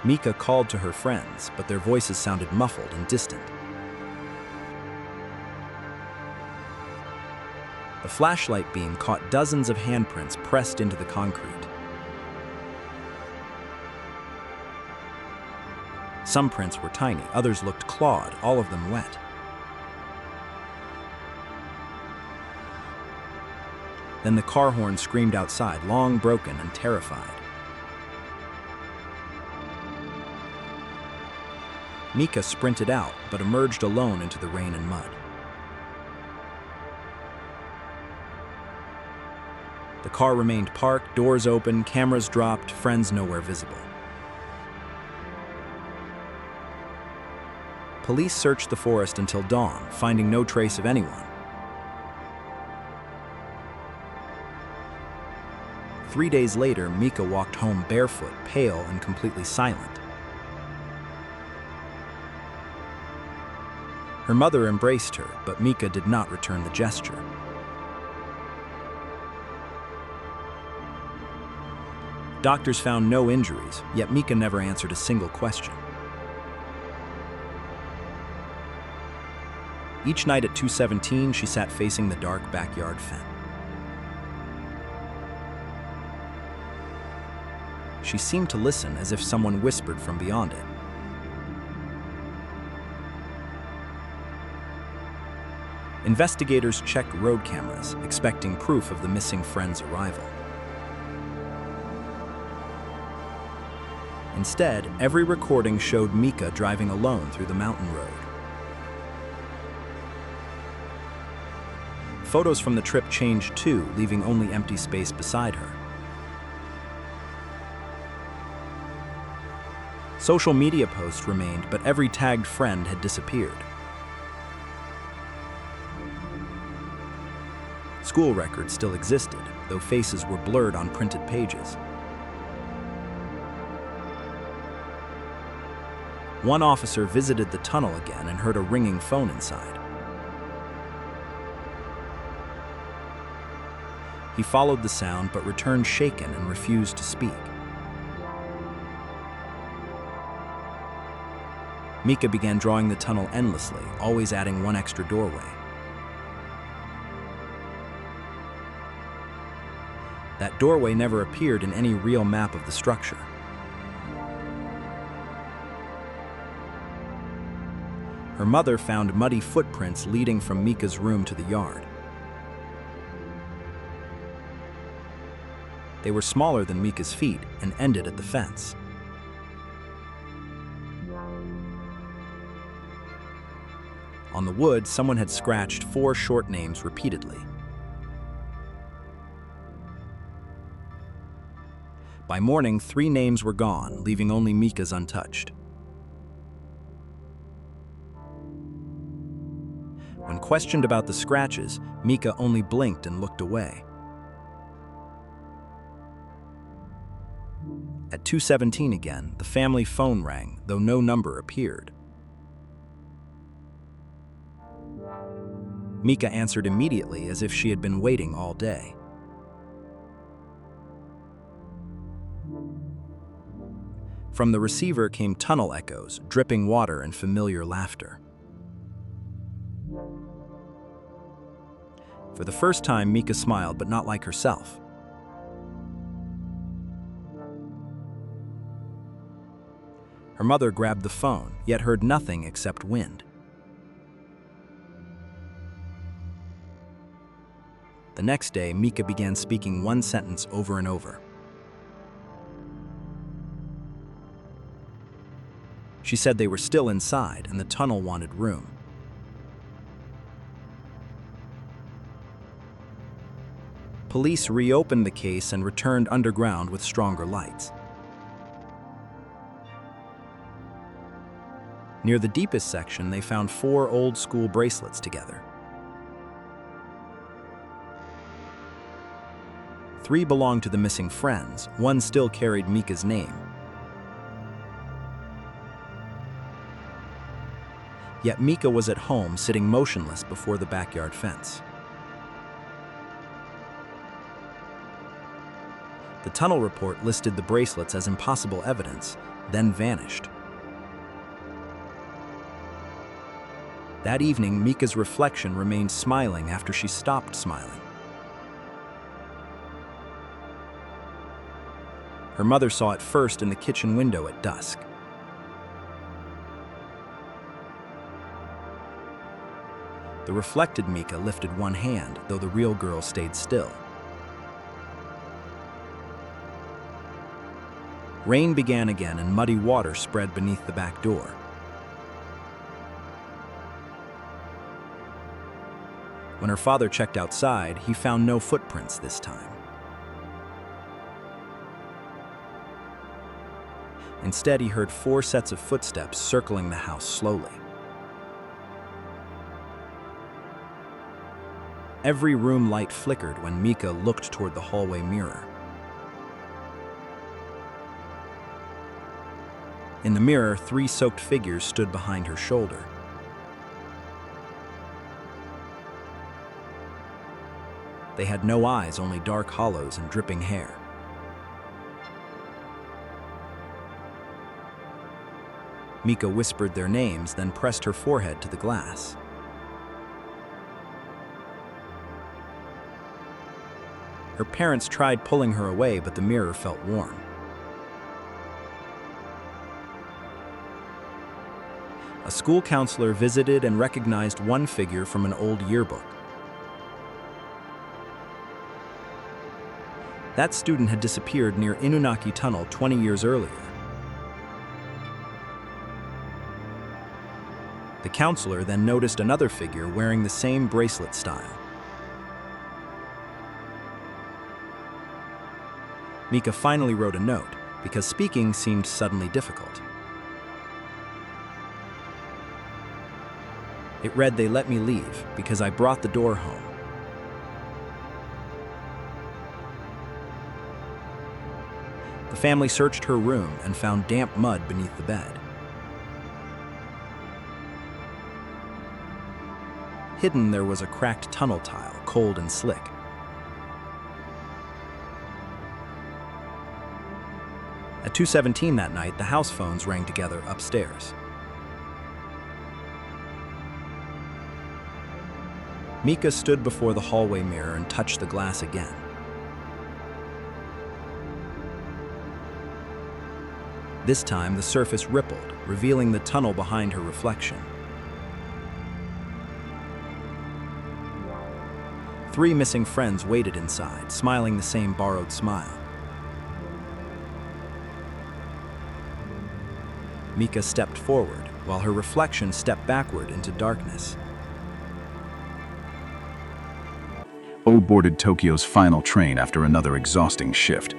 Mika called to her friends, but their voices sounded muffled and distant. The flashlight beam caught dozens of handprints pressed into the concrete. Some prints were tiny, others looked clawed, all of them wet. Then the car horn screamed outside, long, broken, and terrified. Mika sprinted out, but emerged alone into the rain and mud. The car remained parked, doors open, cameras dropped, friends nowhere visible. Police searched the forest until dawn, finding no trace of anyone. 3 days later, Mika walked home barefoot, pale, and completely silent. Her mother embraced her, but Mika did not return the gesture. Doctors found no injuries, yet Mika never answered a single question. Each night at 2:17, she sat facing the dark backyard fence. She seemed to listen as if someone whispered from beyond it. Investigators checked road cameras, expecting proof of the missing friend's arrival. Instead, every recording showed Mika driving alone through the mountain road. Photos from the trip changed too, leaving only empty space beside her. Social media posts remained, but every tagged friend had disappeared. School records still existed, though faces were blurred on printed pages. One officer visited the tunnel again and heard a ringing phone inside. He followed the sound but returned shaken and refused to speak. Mika began drawing the tunnel endlessly, always adding one extra doorway. That doorway never appeared in any real map of the structure. Her mother found muddy footprints leading from Mika's room to the yard. They were smaller than Mika's feet and ended at the fence. On the wood, someone had scratched 4 short names repeatedly. By morning, 3 names were gone, leaving only Mika's untouched. When questioned about the scratches, Mika only blinked and looked away. At 2:17 again, the family phone rang, though no number appeared. Mika answered immediately as if she had been waiting all day. From the receiver came tunnel echoes, dripping water and familiar laughter. For the first time, Mika smiled, but not like herself. Her mother grabbed the phone, yet heard nothing except wind. The next day, Mika began speaking one sentence over and over. She said they were still inside and the tunnel wanted room. Police reopened the case and returned underground with stronger lights. Near the deepest section, they found 4 old-school bracelets together. 3 belonged to the missing friends, 1 still carried Mika's name. Yet Mika was at home, sitting motionless before the backyard fence. The tunnel report listed the bracelets as impossible evidence, then vanished. That evening, Mika's reflection remained smiling after she stopped smiling. Her mother saw it first in the kitchen window at dusk. The reflected Mika lifted one hand, though the real girl stayed still. Rain began again and muddy water spread beneath the back door. When her father checked outside, he found no footprints this time. Instead, he heard 4 sets of footsteps circling the house slowly. Every room light flickered when Mika looked toward the hallway mirror. In the mirror, 3 soaked figures stood behind her shoulder. They had no eyes, only dark hollows and dripping hair. Mika whispered their names, then pressed her forehead to the glass. Her parents tried pulling her away, but the mirror felt warm. A school counselor visited and recognized one figure from an old yearbook. That student had disappeared near Inunaki Tunnel 20 years earlier. The counselor then noticed another figure wearing the same bracelet style. Mika finally wrote a note, because speaking seemed suddenly difficult. It read, "They let me leave because I brought the door home." The family searched her room and found damp mud beneath the bed. Hidden, there was a cracked tunnel tile, cold and slick. At 2:17 that night, the house phones rang together upstairs. Mika stood before the hallway mirror and touched the glass again. This time, the surface rippled, revealing the tunnel behind her reflection. 3 missing friends waited inside, smiling the same borrowed smile. Mika stepped forward, while her reflection stepped backward into darkness. O boarded Tokyo's final train after another exhausting shift.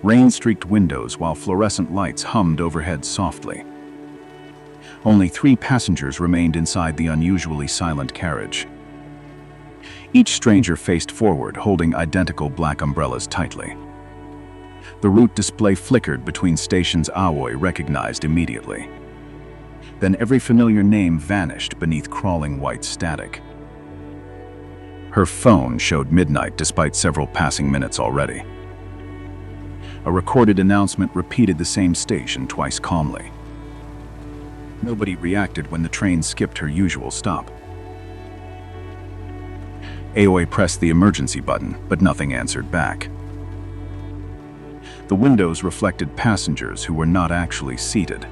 Rain streaked windows while fluorescent lights hummed overhead softly. Only 3 passengers remained inside the unusually silent carriage. Each stranger faced forward, holding identical black umbrellas tightly. The route display flickered between stations Aoi recognized immediately. Then every familiar name vanished beneath crawling white static. Her phone showed midnight despite several passing minutes already. A recorded announcement repeated the same station twice calmly. Nobody reacted when the train skipped her usual stop. Aoi pressed the emergency button, but nothing answered back. The windows reflected passengers who were not actually seated.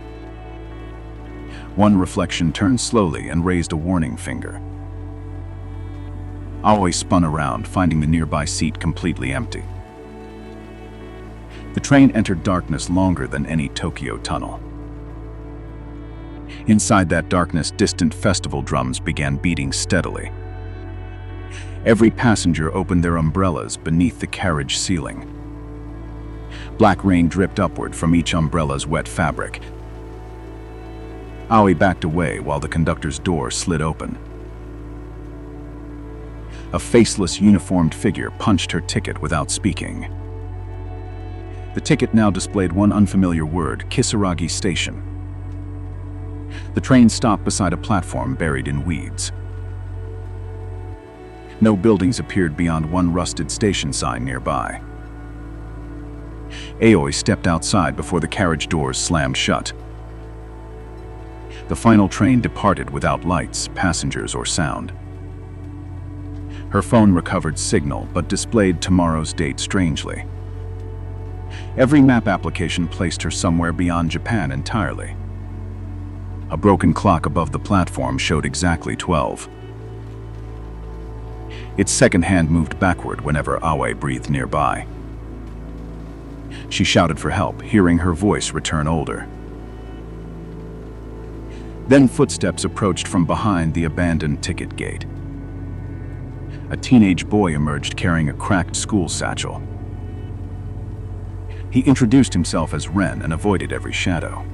One reflection turned slowly and raised a warning finger. Aoi spun around, finding the nearby seat completely empty. The train entered darkness longer than any Tokyo tunnel. Inside that darkness, distant festival drums began beating steadily. Every passenger opened their umbrellas beneath the carriage ceiling. Black rain dripped upward from each umbrella's wet fabric. Aoi backed away while the conductor's door slid open. A faceless, uniformed figure punched her ticket without speaking. The ticket now displayed one unfamiliar word: Kisaragi Station. The train stopped beside a platform buried in weeds. No buildings appeared beyond one rusted station sign nearby. Aoi stepped outside before the carriage doors slammed shut. The final train departed without lights, passengers, or sound. Her phone recovered signal, but displayed tomorrow's date strangely. Every map application placed her somewhere beyond Japan entirely. A broken clock above the platform showed exactly 12. Its second hand moved backward whenever Aoi breathed nearby. She shouted for help, hearing her voice return older. Then footsteps approached from behind the abandoned ticket gate. A teenage boy emerged carrying a cracked school satchel. He introduced himself as Ren and avoided every shadow.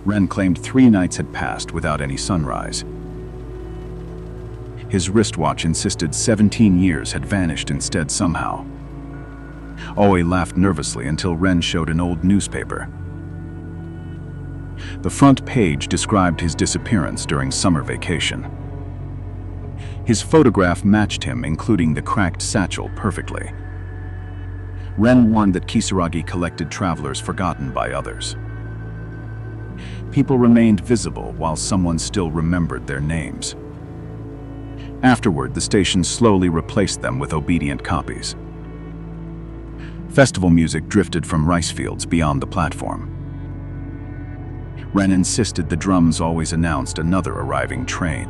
Ren claimed 3 nights had passed without any sunrise. His wristwatch insisted 17 years had vanished instead somehow. Aoi laughed nervously until Ren showed an old newspaper. The front page described his disappearance during summer vacation. His photograph matched him, including the cracked satchel, perfectly. Ren warned that Kisaragi collected travelers forgotten by others. People remained visible while someone still remembered their names. Afterward, the station slowly replaced them with obedient copies. Festival music drifted from rice fields beyond the platform. Ren insisted the drums always announced another arriving train.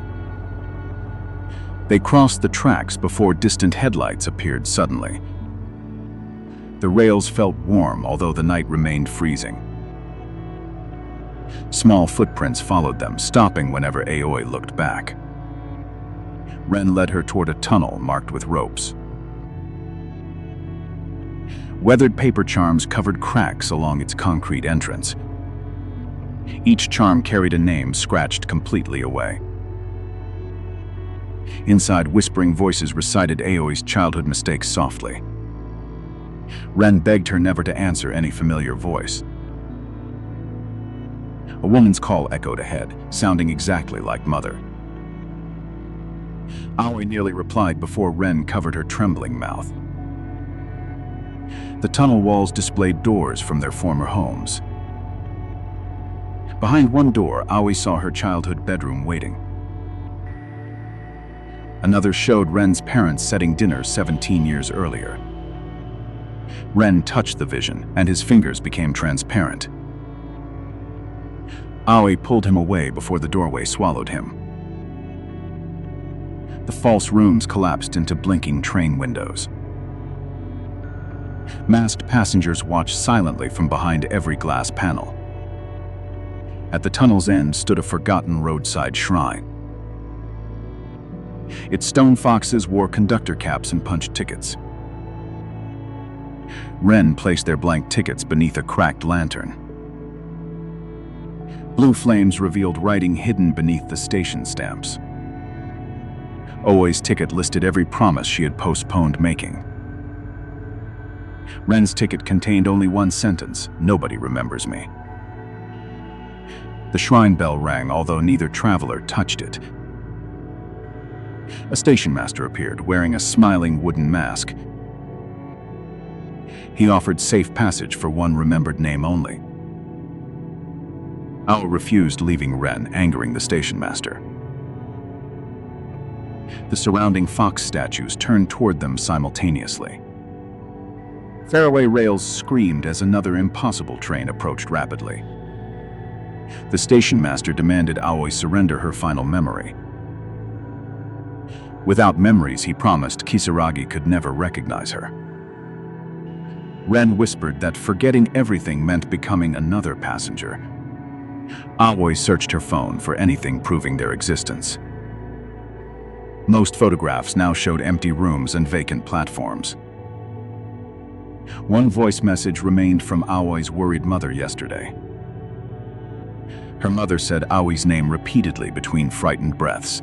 They crossed the tracks before distant headlights appeared suddenly. The rails felt warm, although the night remained freezing. Small footprints followed them, stopping whenever Aoi looked back. Ren led her toward a tunnel marked with ropes. Weathered paper charms covered cracks along its concrete entrance. Each charm carried a name scratched completely away. Inside, whispering voices recited Aoi's childhood mistakes softly. Ren begged her never to answer any familiar voice. A woman's call echoed ahead, sounding exactly like Mother. Aoi nearly replied before Ren covered her trembling mouth. The tunnel walls displayed doors from their former homes. Behind one door, Aoi saw her childhood bedroom waiting. Another showed Ren's parents setting dinner 17 years earlier. Ren touched the vision, and his fingers became transparent. Aoi pulled him away before the doorway swallowed him. The false rooms collapsed into blinking train windows. Masked passengers watched silently from behind every glass panel. At the tunnel's end stood a forgotten roadside shrine. Its stone foxes wore conductor caps and punched tickets. Ren placed their blank tickets beneath a cracked lantern. Blue flames revealed writing hidden beneath the station stamps. Aoi's ticket listed every promise she had postponed making. Ren's ticket contained only one sentence: "Nobody remembers me." The shrine bell rang, although neither traveler touched it. A station master appeared, wearing a smiling wooden mask. He offered safe passage for one remembered name only. Aoi refused, leaving Ren, angering the station master. The surrounding fox statues turned toward them simultaneously. Fairway rails screamed as another impossible train approached rapidly. The station master demanded Aoi surrender her final memory. Without memories, he promised, Kisaragi could never recognize her. Ren whispered that forgetting everything meant becoming another passenger. Aoi searched her phone for anything proving their existence. Most photographs now showed empty rooms and vacant platforms. One voice message remained from Aoi's worried mother yesterday. Her mother said Aoi's name repeatedly between frightened breaths.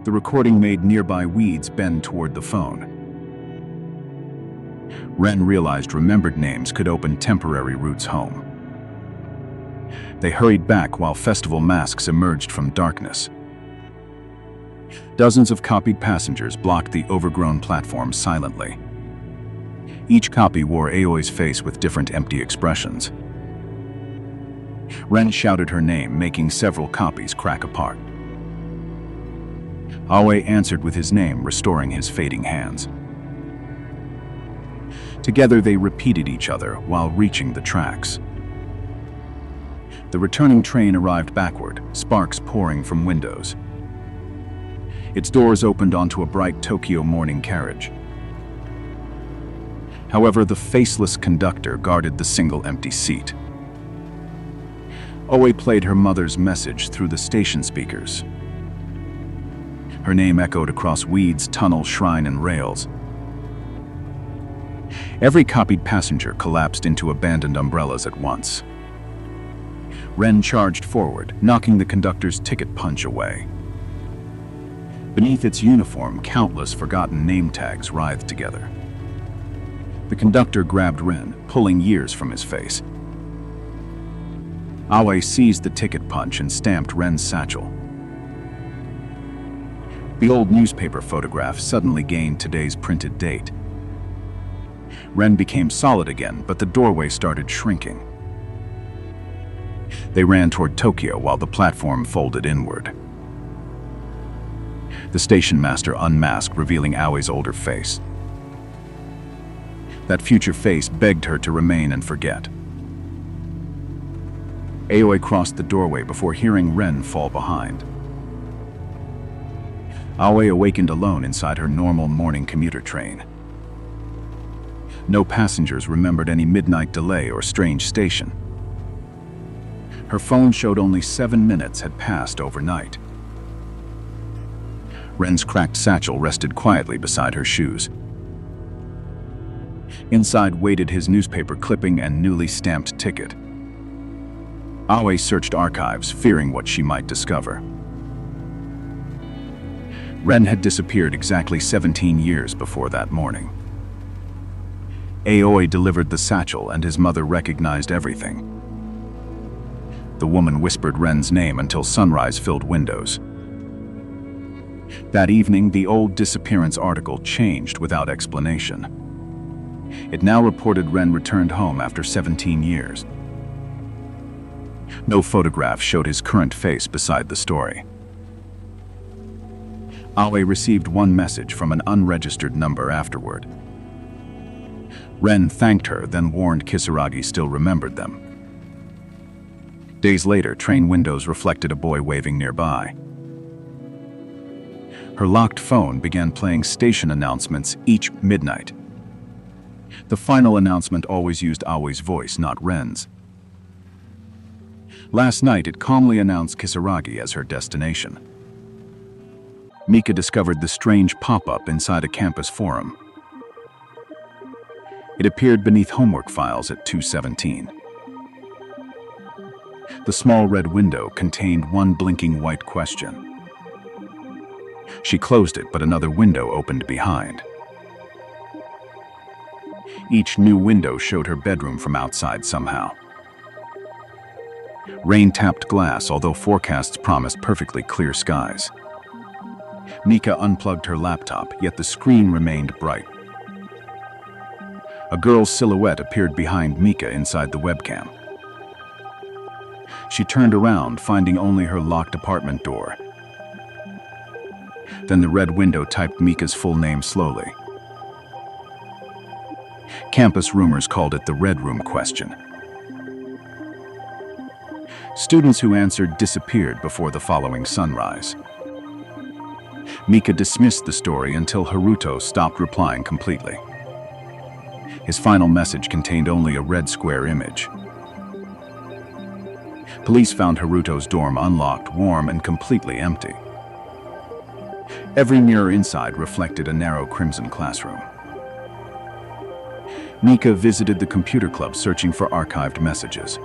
The recording made nearby weeds bend toward the phone. Ren realized remembered names could open temporary routes home. They hurried back while festival masks emerged from darkness. Dozens of copied passengers blocked the overgrown platform silently. Each copy wore Aoi's face with different empty expressions. Ren shouted her name, making several copies crack apart. Aoi answered with his name, restoring his fading hands. Together they repeated each other while reaching the tracks. The returning train arrived backward, sparks pouring from windows. Its doors opened onto a bright Tokyo morning carriage. However, the faceless conductor guarded the single empty seat. Oe played her mother's message through the station speakers. Her name echoed across weeds, tunnel, shrine, and rails. Every copied passenger collapsed into abandoned umbrellas at once. Ren charged forward, knocking the conductor's ticket punch away. Beneath its uniform, countless forgotten name tags writhed together. The conductor grabbed Ren, pulling years from his face. Aoi seized the ticket punch and stamped Ren's satchel. The old newspaper photograph suddenly gained today's printed date. Ren became solid again, but the doorway started shrinking. They ran toward Tokyo while the platform folded inward. The station master unmasked, revealing Aoi's older face. That future face begged her to remain and forget. Aoi crossed the doorway before hearing Ren fall behind. Aoi awakened alone inside her normal morning commuter train. No passengers remembered any midnight delay or strange station. Her phone showed only 7 minutes had passed overnight. Ren's cracked satchel rested quietly beside her shoes. Inside waited his newspaper clipping and newly stamped ticket. Aoi searched archives, fearing what she might discover. Ren had disappeared exactly 17 years before that morning. Aoi delivered the satchel and his mother recognized everything. The woman whispered Ren's name until sunrise filled windows. That evening, the old disappearance article changed without explanation. It now reported Ren returned home after 17 years. No photograph showed his current face beside the story. Aoi received one message from an unregistered number afterward. Ren thanked her, then warned Kisaragi still remembered them. Days later, train windows reflected a boy waving nearby. Her locked phone began playing station announcements each midnight. The final announcement always used Aoi's voice, not Ren's. Last night, it calmly announced Kisaragi as her destination. Mika discovered the strange pop-up inside a campus forum. It appeared beneath homework files at 2:17. The small red window contained one blinking white question. She closed it, but another window opened behind. Each new window showed her bedroom from outside somehow. Rain tapped glass, although forecasts promised perfectly clear skies. Mika unplugged her laptop, yet the screen remained bright. A girl's silhouette appeared behind Mika inside the webcam. She turned around, finding only her locked apartment door. Then the red window typed Mika's full name slowly. Campus rumors called it the Red Room question. Students who answered disappeared before the following sunrise. Mika dismissed the story until Haruto stopped replying completely. His final message contained only a red square image. Police found Haruto's dorm unlocked, warm, and completely empty. Every mirror inside reflected a narrow crimson classroom. Mika visited the computer club searching for archived messages.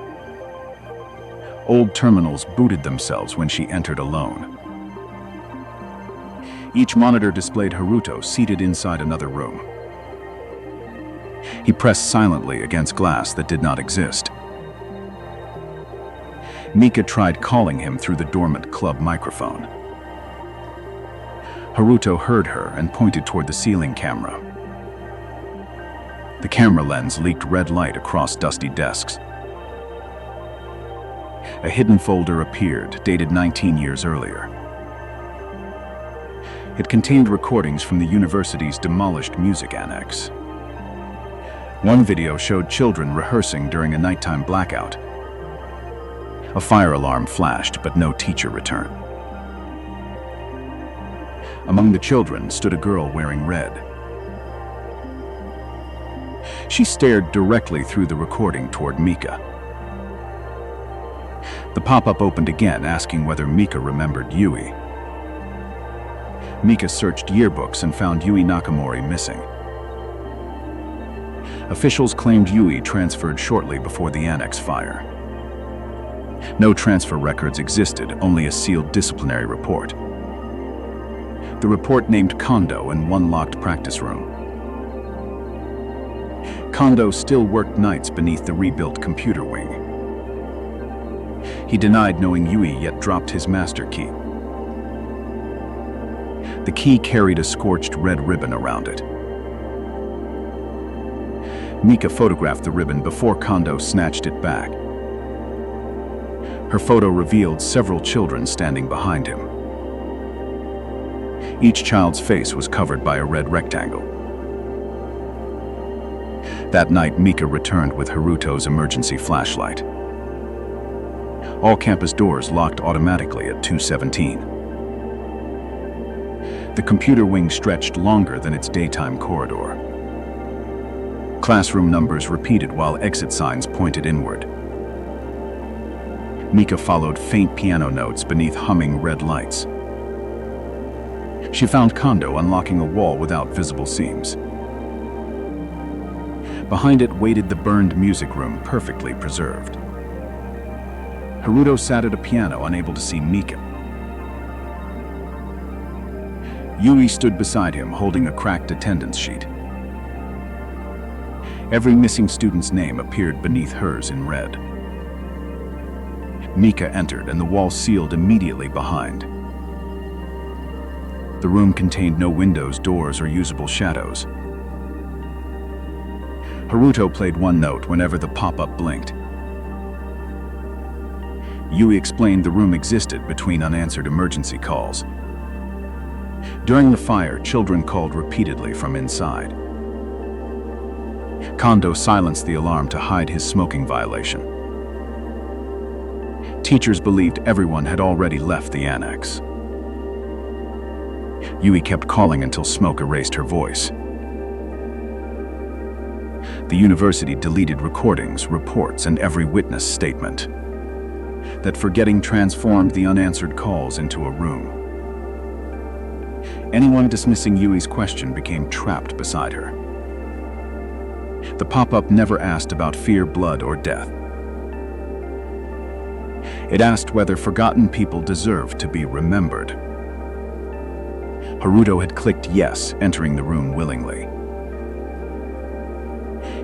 Old terminals booted themselves when she entered alone. Each monitor displayed Haruto seated inside another room. He pressed silently against glass that did not exist. Mika tried calling him through the dormant club microphone. Haruto heard her and pointed toward the ceiling camera. The camera lens leaked red light across dusty desks. A hidden folder appeared, dated 19 years earlier. It contained recordings from the university's demolished music annex. One video showed children rehearsing during a nighttime blackout. A fire alarm flashed, but no teacher returned. Among the children stood a girl wearing red. She stared directly through the recording toward Mika. The pop-up opened again, asking whether Mika remembered Yui. Mika searched yearbooks and found Yui Nakamori missing. Officials claimed Yui transferred shortly before the annex fire. No transfer records existed, only a sealed disciplinary report. The report named Kondo in one locked practice room. Kondo still worked nights beneath the rebuilt computer wing. He denied knowing Yui, yet dropped his master key. The key carried a scorched red ribbon around it. Mika photographed the ribbon before Kondo snatched it back. Her photo revealed several children standing behind him. Each child's face was covered by a red rectangle. That night, Mika returned with Haruto's emergency flashlight. All campus doors locked automatically at 2:17. The computer wing stretched longer than its daytime corridor. Classroom numbers repeated while exit signs pointed inward. Mika followed faint piano notes beneath humming red lights. She found Kondo unlocking a wall without visible seams. Behind it waited the burned music room, perfectly preserved. Haruto sat at a piano, unable to see Mika. Yui stood beside him, holding a cracked attendance sheet. Every missing student's name appeared beneath hers in red. Mika entered, and the wall sealed immediately behind. The room contained no windows, doors, or usable shadows. Haruto played one note whenever the pop-up blinked. Yui explained the room existed between unanswered emergency calls. During the fire, children called repeatedly from inside. Kondo silenced the alarm to hide his smoking violation. Teachers believed everyone had already left the annex. Yui kept calling until smoke erased her voice. The university deleted recordings, reports, and every witness statement. That forgetting transformed the unanswered calls into a room. Anyone dismissing Yui's question became trapped beside her. The pop-up never asked about fear, blood, or death. It asked whether forgotten people deserved to be remembered. Haruto had clicked yes, entering the room willingly.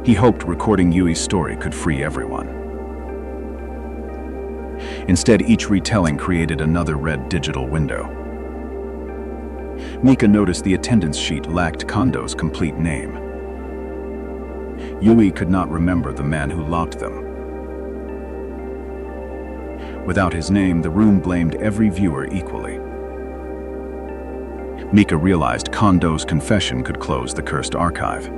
He hoped recording Yui's story could free everyone. Instead, each retelling created another red digital window. Mika noticed the attendance sheet lacked Kondo's complete name. Yui could not remember the man who locked them. Without his name, the room blamed every viewer equally. Mika realized Kondo's confession could close the cursed archive.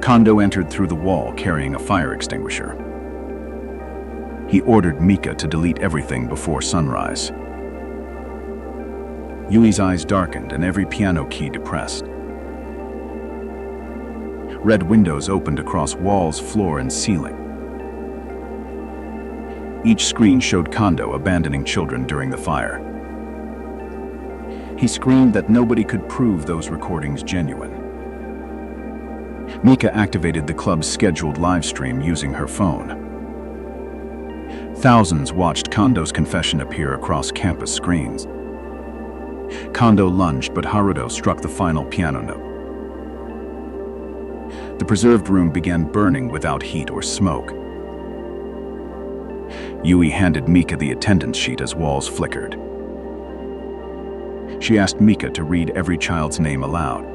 Kondo entered through the wall carrying a fire extinguisher. He ordered Mika to delete everything before sunrise. Yui's eyes darkened and every piano key depressed. Red windows opened across walls, floor, and ceiling. Each screen showed Kondo abandoning children during the fire. He screamed that nobody could prove those recordings genuine. Mika activated the club's scheduled live stream using her phone. Thousands watched Kondo's confession appear across campus screens. Kondo lunged, but Haruto struck the final piano note. The preserved room began burning without heat or smoke. Yui handed Mika the attendance sheet as walls flickered. She asked Mika to read every child's name aloud.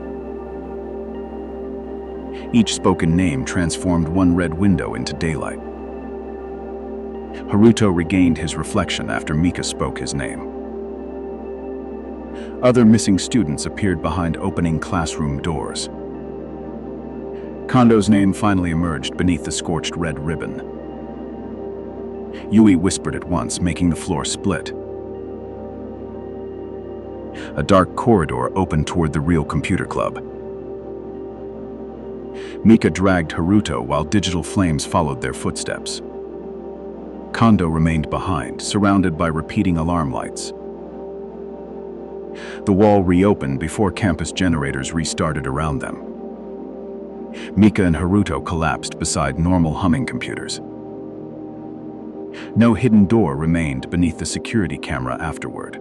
Each spoken name transformed one red window into daylight. Haruto regained his reflection after Mika spoke his name. Other missing students appeared behind opening classroom doors. Kondo's name finally emerged beneath the scorched red ribbon. Yui whispered at once, making the floor split. A dark corridor opened toward the real computer club. Mika dragged Haruto while digital flames followed their footsteps. Kondo remained behind, surrounded by repeating alarm lights. The wall reopened before campus generators restarted around them. Mika and Haruto collapsed beside normal humming computers. No hidden door remained beneath the security camera afterward.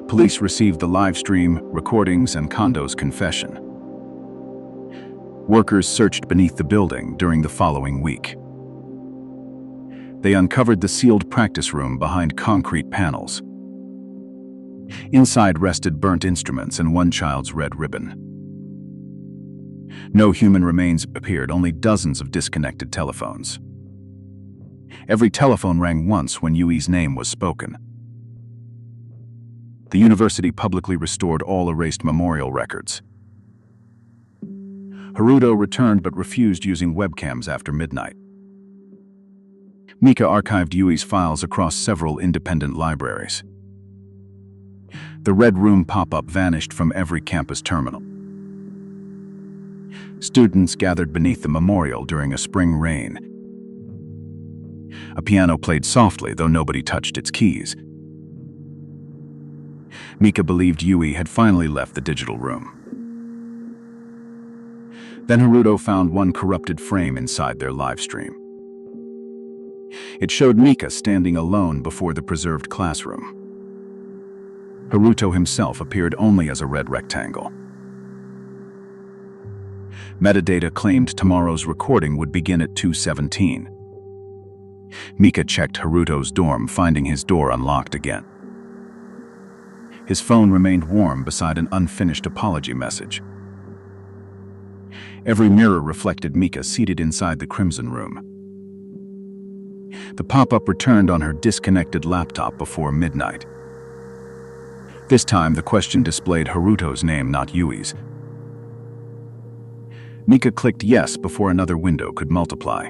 Police received the live stream, recordings, and Kondo's confession. Workers searched beneath the building during the following week. They uncovered the sealed practice room behind concrete panels. Inside rested burnt instruments and one child's red ribbon. No human remains appeared, only dozens of disconnected telephones. Every telephone rang once when Yui's name was spoken. The university publicly restored all erased memorial records. Haruto returned but refused using webcams after midnight. Mika archived Yui's files across several independent libraries. The Red Room pop-up vanished from every campus terminal. Students gathered beneath the memorial during a spring rain. A piano played softly, though nobody touched its keys. Mika believed Yui had finally left the digital room. Then Haruto found one corrupted frame inside their live stream. It showed Mika standing alone before the preserved classroom. Haruto himself appeared only as a red rectangle. Metadata claimed tomorrow's recording would begin at 2:17. Mika checked Haruto's dorm, finding his door unlocked again. His phone remained warm beside an unfinished apology message. Every mirror reflected Mika seated inside the Crimson Room. The pop-up returned on her disconnected laptop before midnight. This time, the question displayed Haruto's name, not Yui's. Mika clicked yes before another window could multiply.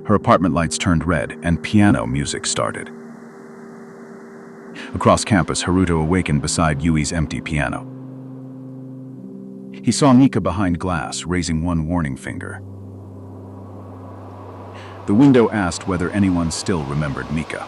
Her apartment lights turned red and piano music started. Across campus, Haruto awakened beside Yui's empty piano. He saw Mika behind glass, raising one warning finger. The window asked whether anyone still remembered Mika.